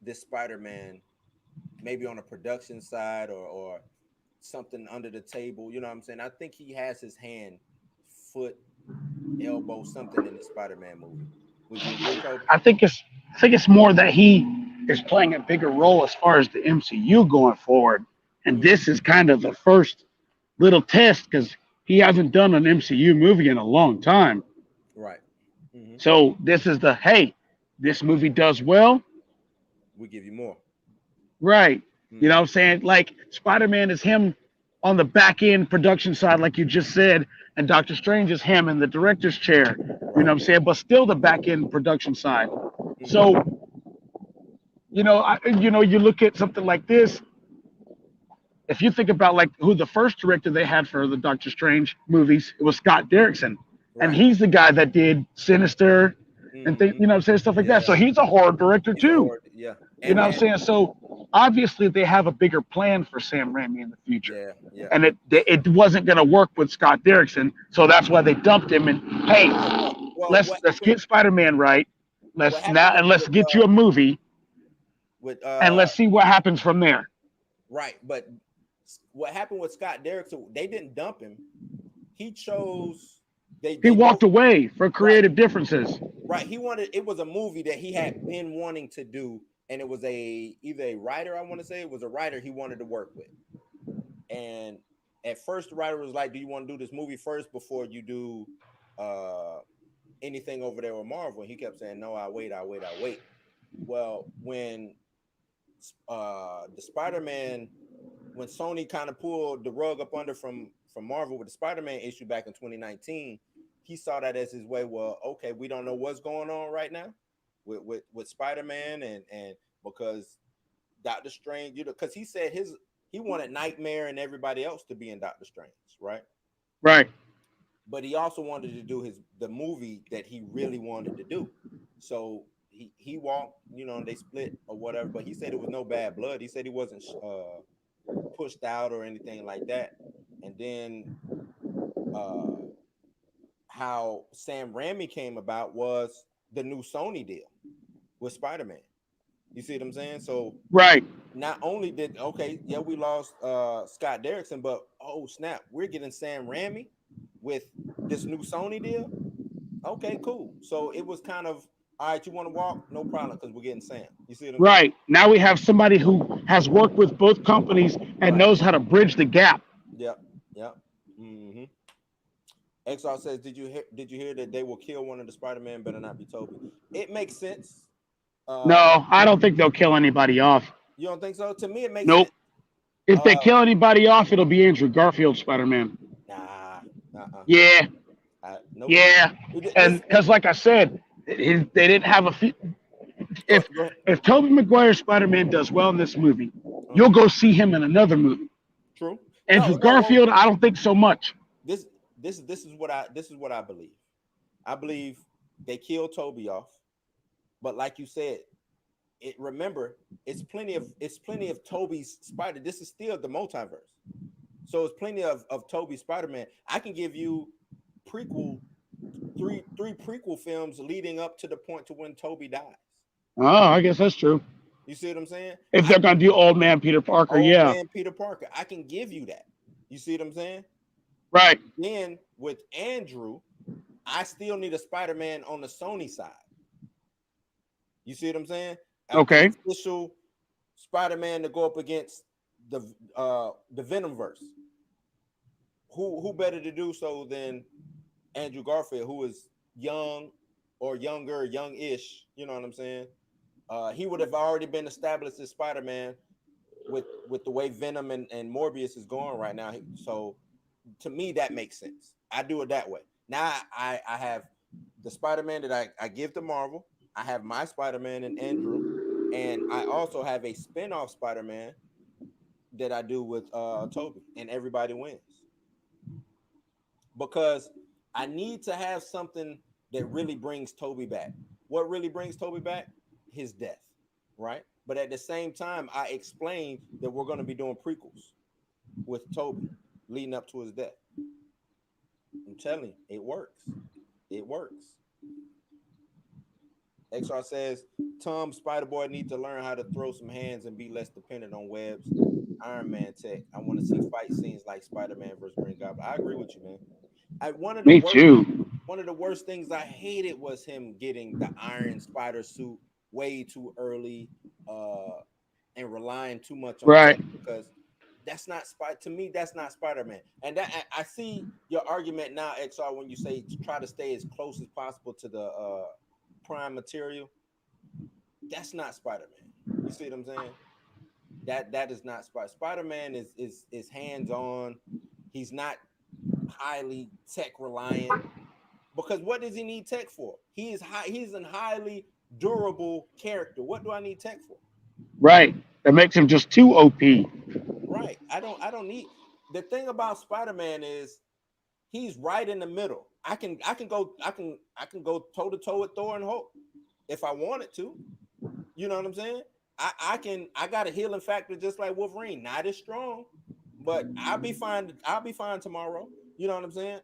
this Spider-Man, maybe on a production side or something under the table. You know what I'm saying? I think he has his hand, foot, elbow, something in the Spider-Man movie. Would you agree, Kobe? I think it's more that he is playing a bigger role as far as the MCU going forward, and Mm, this is kind of the first little test because he hasn't done an MCU movie in a long time. right. Hmm. So this is the hey, this movie does well, We give you more. right? You know what Hmm. I'm saying? Like Spider-Man is him on the back end production side, like you just said, and Doctor Strange is him in the director's chair. You know Right. what I'm saying? But still the back end production side. Hmm. So you look at something like this. If you think about like who the first director they had for the Doctor Strange movies, it was Scott Derrickson, and Right. he's the guy that did Sinister and Hmm. you know what I'm saying, stuff like that. Yeah. So he's a horror director He's a too. horror. Yeah. You know what I'm And saying? So obviously they have a bigger plan for Sam Raimi in the future, yeah. Yeah. and it wasn't going to work with Scott Derrickson, so that's why they dumped him. And hey, No. No. Well, let's get Spider-Man right. what happened Let's get you a movie, with and let's see what happens from there. right, but what happened with Scott Derrickson? They didn't dump him. He chose. He They both walked away for right. creative differences. Right. He wanted it was a movie that he had been wanting to do, and it was either a writer, I want to say it was a writer he wanted to work with. And at first the writer was like, do you want to do this movie first before you do anything over there with Marvel? And he kept saying, no, I wait. Well, when the Spider-Man, when Sony kind of pulled the rug up under from Marvel with the Spider-Man issue back in 2019, he saw that as his way. Well, okay, we don't know what's going on right now with Spider-Man and because Doctor Strange, because he said he wanted Nightmare and everybody else to be in Doctor Strange, right? Right. but he also wanted to do the movie that he really wanted to do. So he walked, they split or whatever, but he said it was no bad blood. He said he wasn't pushed out or anything like that. And then uh how Sam Raimi came about was the new Sony deal with Spider-Man. You see what I'm saying? So Right. not only did we lost Scott Derrickson, but oh snap, we're getting Sam Raimi with this new Sony deal. Okay, cool. So it was kind of all right. You want to walk? No problem, because we're getting Sam. You see what I'm saying? Right. Now we have somebody who has worked with both companies and Right. knows how to bridge the gap. Yep. Yep. Mm-hmm. XR says, did you hear that they will kill one of the Spider-Man? Better not be Toby. It makes sense. No, I don't think they'll kill anybody off. You don't think so? To me, it makes Nope. sense. If they kill anybody off, it'll be Andrew Garfield Spider-Man. Nah. Yeah. Nope. Yeah. And because, like I said, they didn't have a few. If Tobey Maguire Spider-Man does well in this movie, you'll go see him in another movie. True. Andrew Garfield, I don't think so much. This is what I believe. I believe they killed Toby off, but like you said, remember it's plenty of Toby's Spider. This is still the multiverse, so it's plenty of Toby Spider-Man. I can give you three prequel films leading up to the point to when Toby dies. Oh, I guess that's true. You see what I'm saying? If they're gonna do Old Man Peter Parker, Man Peter Parker, I can give you that. You see what I'm saying? Right. Then with Andrew, I still need a Spider-Man on the Sony side. You see what I'm saying? Okay. An official Spider-Man to go up against the Venomverse. Who better to do so than Andrew Garfield, who is young or younger, young-ish? You know what I'm saying? He would have already been established as Spider-Man with the way Venom and Morbius is going right now. So to me, that makes sense. I do it that way. Now I have the Spider-Man that I give to Marvel. I have my Spider-Man and Andrew, and I also have a spin-off Spider-Man that I do with Toby, and everybody wins. Because I need to have something that really brings Toby back. What really brings Toby back? His death, right? But at the same time, I explained that we're going to be doing prequels with Toby leading up to his death. I'm telling you, it works. It works. XR says, Tom Spider-Boy needs to learn how to throw some hands and be less dependent on webs. Iron Man tech. I want to see fight scenes like Spider-Man versus Green Goblin. I agree with you, man. Me too. One of the worst things I hated was him getting the Iron Spider suit way too early and relying too much on tech, because that's not to me, that's not Spider-Man. And that I see your argument now, XR, when you say try to stay as close as possible to the prime material. That's not Spider-Man. You see what I'm saying? That is not Spider-Man is hands-on. He's not highly tech reliant, because what does he need tech for? He's a highly durable character. What do I need tech for? Right. That makes him just too OP. Right. I don't need. The thing about Spider-Man is he's right in the middle. I can go toe to toe with Thor and Hulk if I wanted to. You know what I'm saying? I got a healing factor just like Wolverine. Not as strong, but I'll be fine. I'll be fine tomorrow. You know what I'm saying?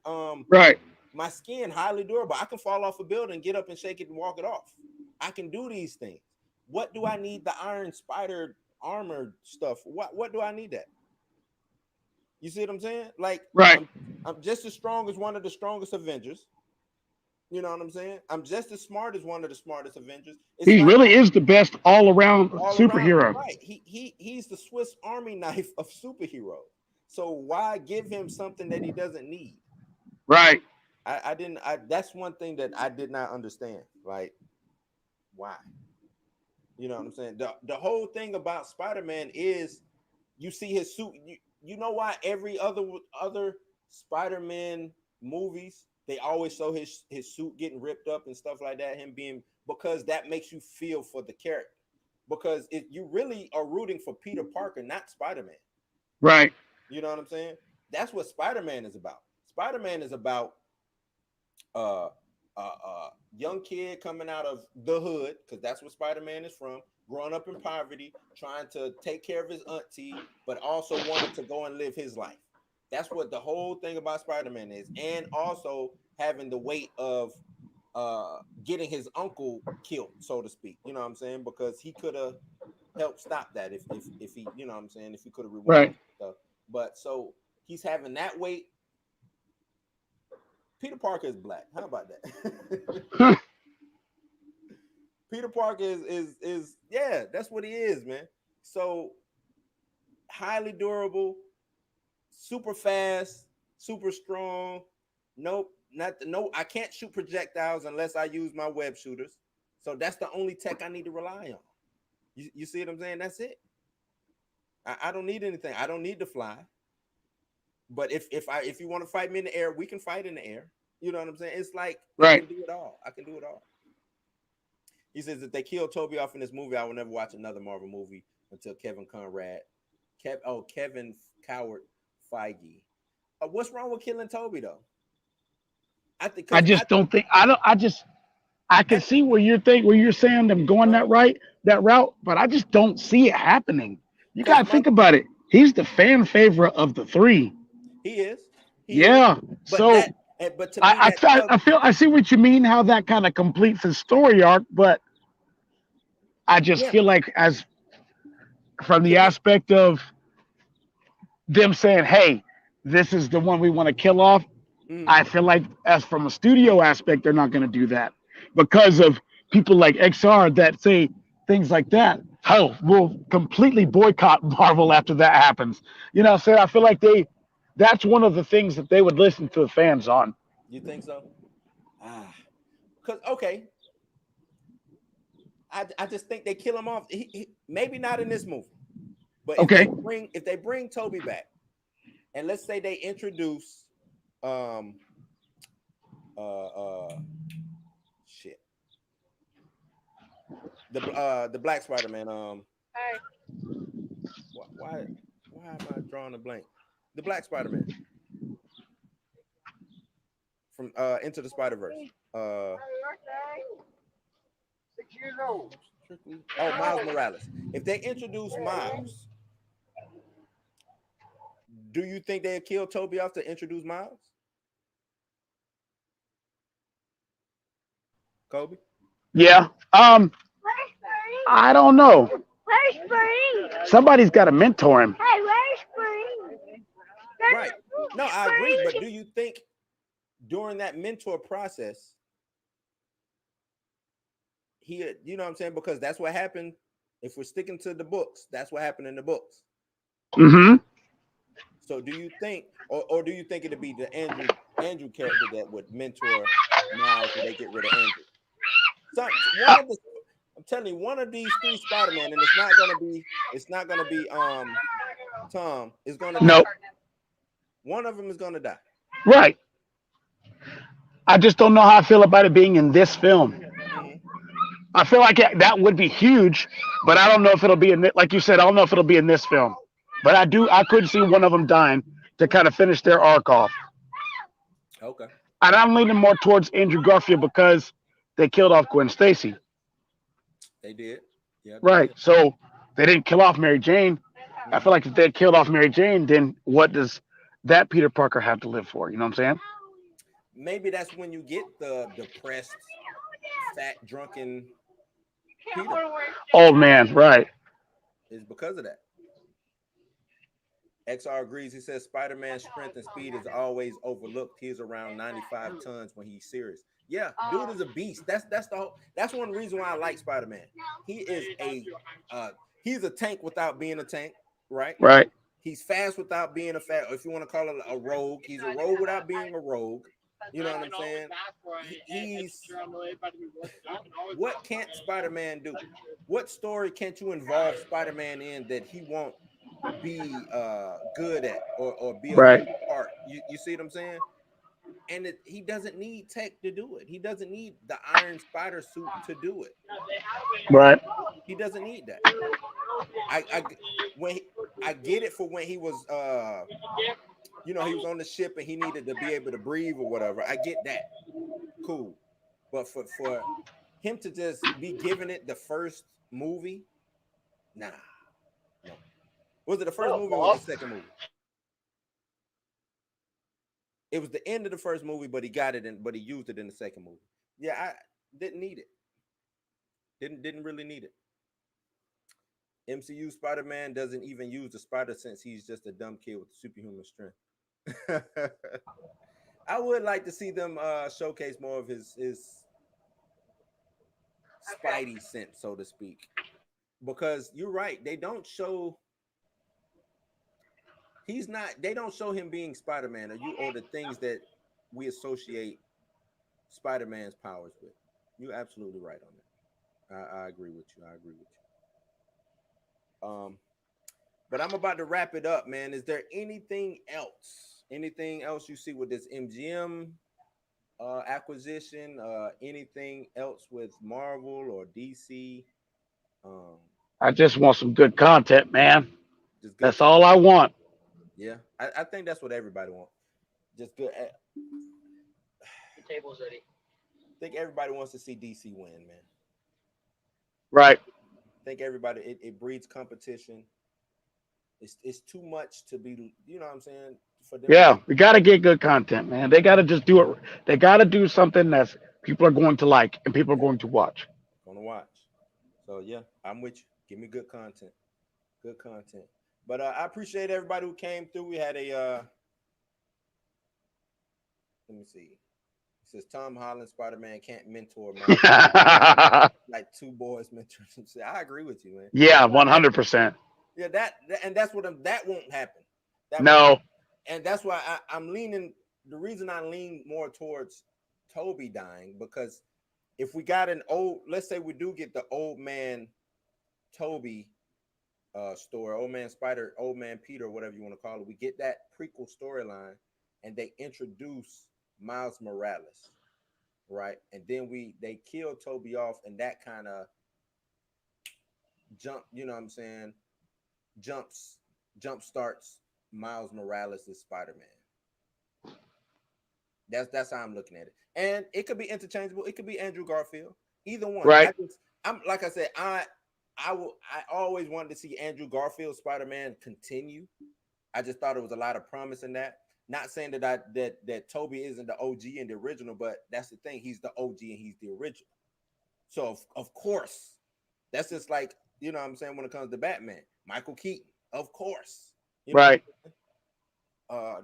Right. My skin highly durable. I can fall off a building, get up and shake it and walk it off. I can do these things. What do I need the Iron Spider armor stuff? What do I need that? You see what I'm saying? Like, right. I'm just as strong as one of the strongest Avengers. You know what I'm saying? I'm just as smart as one of the smartest Avengers. He really is the best all-around superhero. Right. He's the Swiss Army knife of superheroes. So why give him something that he doesn't need? Right. I didn't. That's one thing that I did not understand. Like, why? You know what I'm saying? The whole thing about Spider-Man is you see his suit. You know why every other Spider-Man movies they always show his suit getting ripped up and stuff like that, because that makes you feel for the character. Because you really are rooting for Peter Parker, not Spider-Man. Right. You know what I'm saying? That's what Spider-Man is about. Spider-Man is about young kid coming out of the hood, because that's what Spider-Man is from, growing up in poverty, trying to take care of his auntie, but also wanted to go and live his life. That's what the whole thing about Spider-Man is, and also having the weight of getting his uncle killed, so to speak. You know what I'm saying? Because he could have helped stop that if he, you know what I'm saying, if he could have rewound stuff. But so he's having that weight. Peter Parker is black. How about that? Peter Parker is yeah, that's what he is, man. So highly durable, super fast, super strong. Nope, no. I can't shoot projectiles unless I use my web shooters. So that's the only tech I need to rely on. You see what I'm saying? That's it. I don't need anything. I don't need to fly. But if you want to fight me in the air, we can fight in the air. You know what I'm saying? It's like I can do it all. I can do it all. He says if they kill Toby off in this movie, I will never watch another Marvel movie until Kevin Coward Feige. What's wrong with killing Toby though? I can see where you're saying them going that route, but I just don't see it happening. You gotta think about it. He's the fan favorite of the three. He is. Yeah. So but to me, I see what you mean, how that kind of completes his story arc, but I just feel like as from the aspect of them saying, hey, this is the one we want to kill off, I feel like as from a studio aspect, they're not going to do that because of people like XR that say things like that. Oh, we'll completely boycott Marvel after that happens. You know, so I feel like that's one of the things that they would listen to the fans on. You think so? Because okay, I just think they kill him off. Maybe not in this movie, but if they bring Toby back, and let's say they introduce shit, the Black Spider-Man. Why am I drawing a blank? The Black Spider-Man from Into the Spider-Verse. 6 years old. Oh, Miles Morales. If they introduce Miles, do you think they'd kill Toby off to introduce Miles? Kobe? Yeah. I don't know. Where's Spring? Somebody's got to mentor him. Hey, where's Spring? Right. No, I agree. But do you think during that mentor process, you know what I'm saying? Because that's what happened. If we're sticking to the books, that's what happened in the books. Mm-hmm. So do you think, or do you think it'd be the Andrew character that would mentor Miles when they get rid of Andrew? I'm telling you, one of these three Spider-Man, and it's not gonna be Tom, is gonna die. One of them is gonna die. Right. I just don't know how I feel about it being in this film. Mm-hmm. I feel like that would be huge, but I don't know if it'll be like you said, I don't know if it'll be in this film. But I could see one of them dying to kind of finish their arc off. Okay. And I'm leaning more towards Andrew Garfield because they killed off Gwen Stacy. They did. Yeah. Right. So they didn't kill off Mary Jane. Mm-hmm. I feel like if they killed off Mary Jane, then what does that Peter Parker have to live for? You know what I'm saying? Maybe that's when you get the depressed, fat, drunken Peter. Old man, right. It's because of that. XR agrees. He says Spider-Man's strength and speed is always overlooked. He's around 95 tons when he's serious. Yeah, dude is a beast. That's one reason why I like Spider-Man. He is he's a tank without being a tank, right? Right. He's fast without being a fast. If you want to call it a rogue, he's a rogue without being a rogue. You know what I'm saying? What can't Spider-Man do? What story can't you involve Spider-Man in that he won't be good at or be a good part? You see what I'm saying? And he doesn't need tech to do it. He doesn't need the Iron Spider suit to do it. Right. He doesn't need that. I get it for when he was he was on the ship and he needed to be able to breathe or whatever. I get that. cool. But for him to just be giving it the first movie, nah, no. Was it the first movie or was it the second movie? It was the end of the first movie, but he got it in, but he used it in the second movie. Yeah, I didn't need it. Didn't really need it. MCU Spider-Man doesn't even use the spider sense. He's just a dumb kid with superhuman strength. I would like to see them showcase more of his Spidey sense, so to speak. Because you're right, they don't show they don't show him being Spider-Man or the things that we associate Spider-Man's powers with. You're absolutely right on that. I agree with you. But I'm about to wrap it up, man. Is there anything else? Anything else you see with this MGM acquisition? Anything else with Marvel or DC? I just want some good content, man. Just good That's content. all I want. Yeah, I think that's what everybody wants. Just good. The table's ready. I think everybody wants to see DC win, man. Right. I think everybody it breeds competition. It's too much to be, you know what I'm saying? For them. Yeah, we got to get good content, man. They got to just do it. They got to do something that people are going to like and people are going to watch. Gonna watch. So yeah, I'm with you. Give me good content. Good content. But I appreciate everybody who came through. We had a let me see. It says Tom Holland Spider-Man can't mentor like two boys mentoring. I agree with you, man. Yeah, 100%. Yeah, that and that's what that won't happen. No. And that's why I'm leaning. The reason I lean more towards Toby dying, because if we got let's say we do get the old man Toby story, old man Spider, old man Peter, whatever you want to call it, we get that prequel storyline, and they introduce Miles Morales, right? And then they kill Toby off, and that kind of jump, you know what I'm saying? Jump starts Miles Morales as Spider-Man. That's how I'm looking at it. And it could be interchangeable. It could be Andrew Garfield. Either one. Right. I'm like I said, I always wanted to see Andrew Garfield Spider-Man continue. I just thought it was a lot of promise in that. Not saying that Toby isn't the OG and the original, but that's the thing. He's the OG and he's the original. So of course, that's just like, you know what I'm saying, when it comes to Batman. Michael Keaton, of course. You know, right.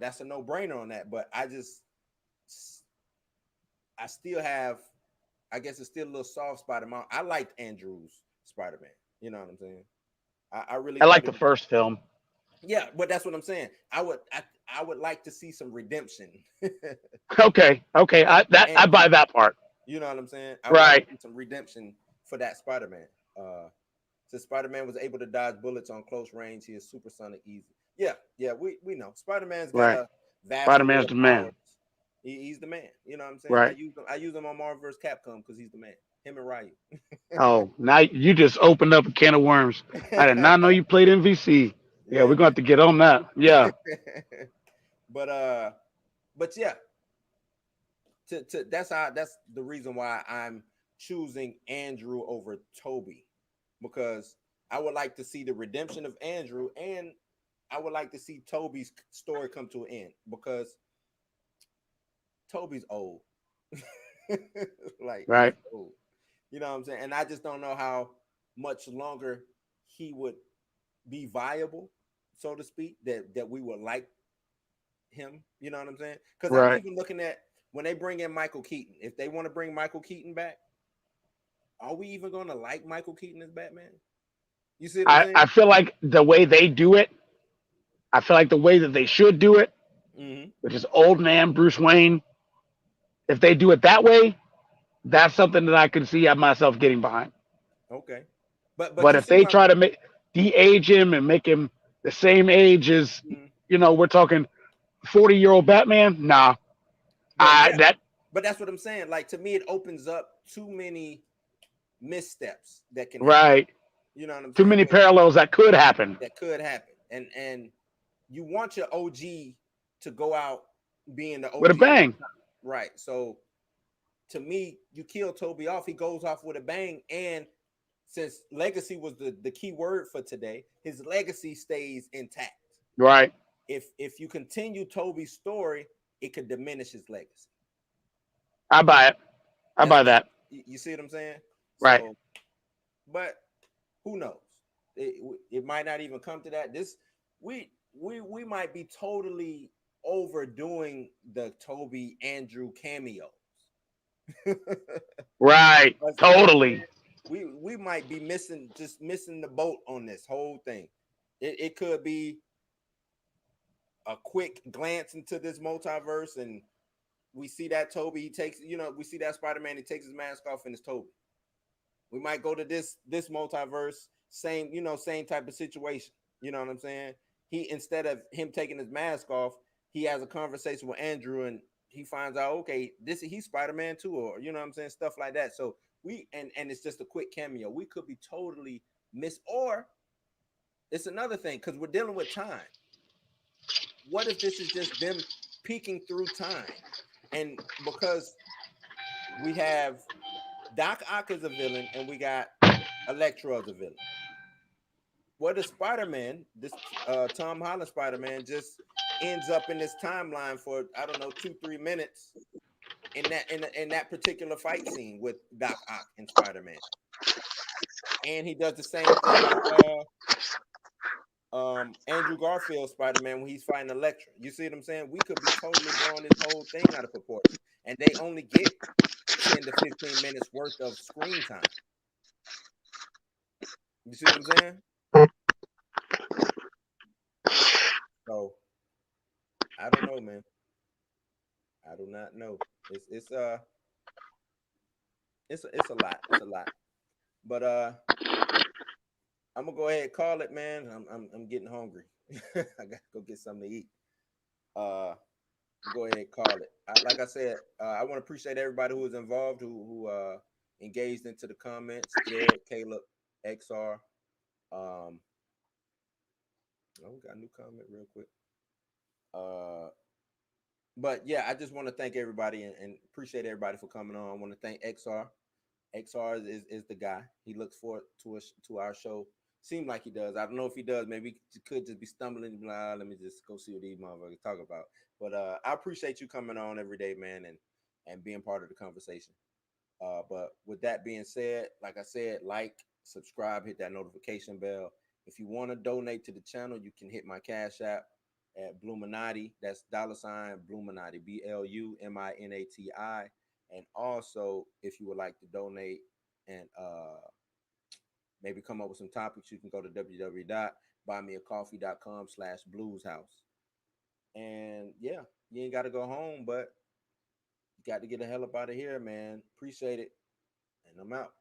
That's a no-brainer on that. But I still have, I guess it's still a little soft spot in my. I liked Andrew's Spider-Man. You know what I'm saying? I really like the first film. Yeah, but that's what I'm saying. I would like to see some redemption. Okay. I buy that part. You know what I'm saying? I right. Would like to see some redemption for that Spider-Man. Since Spider-Man was able to dodge bullets on close range, he is supersonic easy. Yeah, we know. Spider-Man's got a vast Spider-Man's the man. He's the man. You know what I'm saying? Right. I use him on Marvel vs. Capcom because he's the man. Him and Ryu. Oh, now you just opened up a can of worms. I did not know you played MVC. Yeah, we're going to have to get on that. Yeah. but yeah. That's the reason why I'm choosing Andrew over Toby, because I would like to see the redemption of Andrew, and I would like to see Toby's story come to an end, because Toby's old. Like, right. Old. You know what I'm saying? And I just don't know how much longer he would be viable, so to speak, that we would like him. You know what I'm saying? Because I'm even looking at when they bring in Michael Keaton. If they want to bring Michael Keaton back, are we even going to like Michael Keaton as Batman? You see what I'm saying? I feel like the way they do it, I feel like the way that they should do it, which is old man Bruce Wayne, if they do it that way, that's something that I could see myself getting behind. Okay. But if they try to de-age him and make him the same age as, we're talking 40-year-old Batman, nah. But that's what I'm saying. Like, to me, it opens up too many missteps that can happen. Right. You know what I'm saying? Too many parallels that could happen. And you want your OG to go out being the OG with a bang. Right. So to me, you kill Toby off, he goes off with a bang. And since legacy was the key word for today, his legacy stays intact. Right. If you continue Toby's story, it could diminish his legacy. I buy it. I buy that. You see what I'm saying? Right. So, but who knows? It might not even come to that. This we might be totally overdoing the Toby Andrew cameos. Right. Totally. We might be missing the boat on this whole thing. It could be a quick glance into this multiverse, and we see that Toby, he takes, we see that Spider-Man, he takes his mask off and it's Toby. We might go to this multiverse, same type of situation. You know what I'm saying? He, instead of him taking his mask off, he has a conversation with Andrew and he finds out, okay, he's Spider-Man too, or you know what I'm saying, stuff like that. So and it's just a quick cameo. We could be totally or it's another thing because we're dealing with time. What if this is just them peeking through time? And because we have Doc Ock as a villain and we got Electro as a villain. What if Spider-Man, this Tom Holland Spider-Man, just ends up in this timeline for, I don't know, 2-3 minutes in that particular fight scene with Doc Ock and Spider-Man. And he does the same thing with Andrew Garfield Spider-Man when he's fighting Electra. You see what I'm saying? We could be totally blowing this whole thing out of proportion. And they only get 10 to 15 minutes worth of screen time. You see what I'm saying? So I don't know, man. I do not know. It's a lot. It's a lot. But I'm gonna go ahead and call it, man. I'm getting hungry. I gotta go get something to eat. Go ahead and call it. Like I said, I want to appreciate everybody who was involved, who engaged into the comments. Jared, Caleb, XR. Oh, we got a new comment real quick. But yeah, I just want to thank everybody and appreciate everybody for coming on. I want to thank XR. XR is the guy. He looks forward to our show. Seems like he does. I don't know if he does. Maybe he could just be stumbling. Let me just go see what these motherfuckers talk about. But I appreciate you coming on every day, man, and being part of the conversation. But with that being said, like I said, like, subscribe, hit that notification bell. If you want to donate to the channel, you can hit my Cash App at Bluminati. That's $ Bluminati, BLUMINATI. And also, if you would like to donate and maybe come up with some topics, you can go to www.buymeacoffee.com/blueshouse. And yeah, you ain't got to go home, but you got to get the hell up out of here, man. Appreciate it. And I'm out.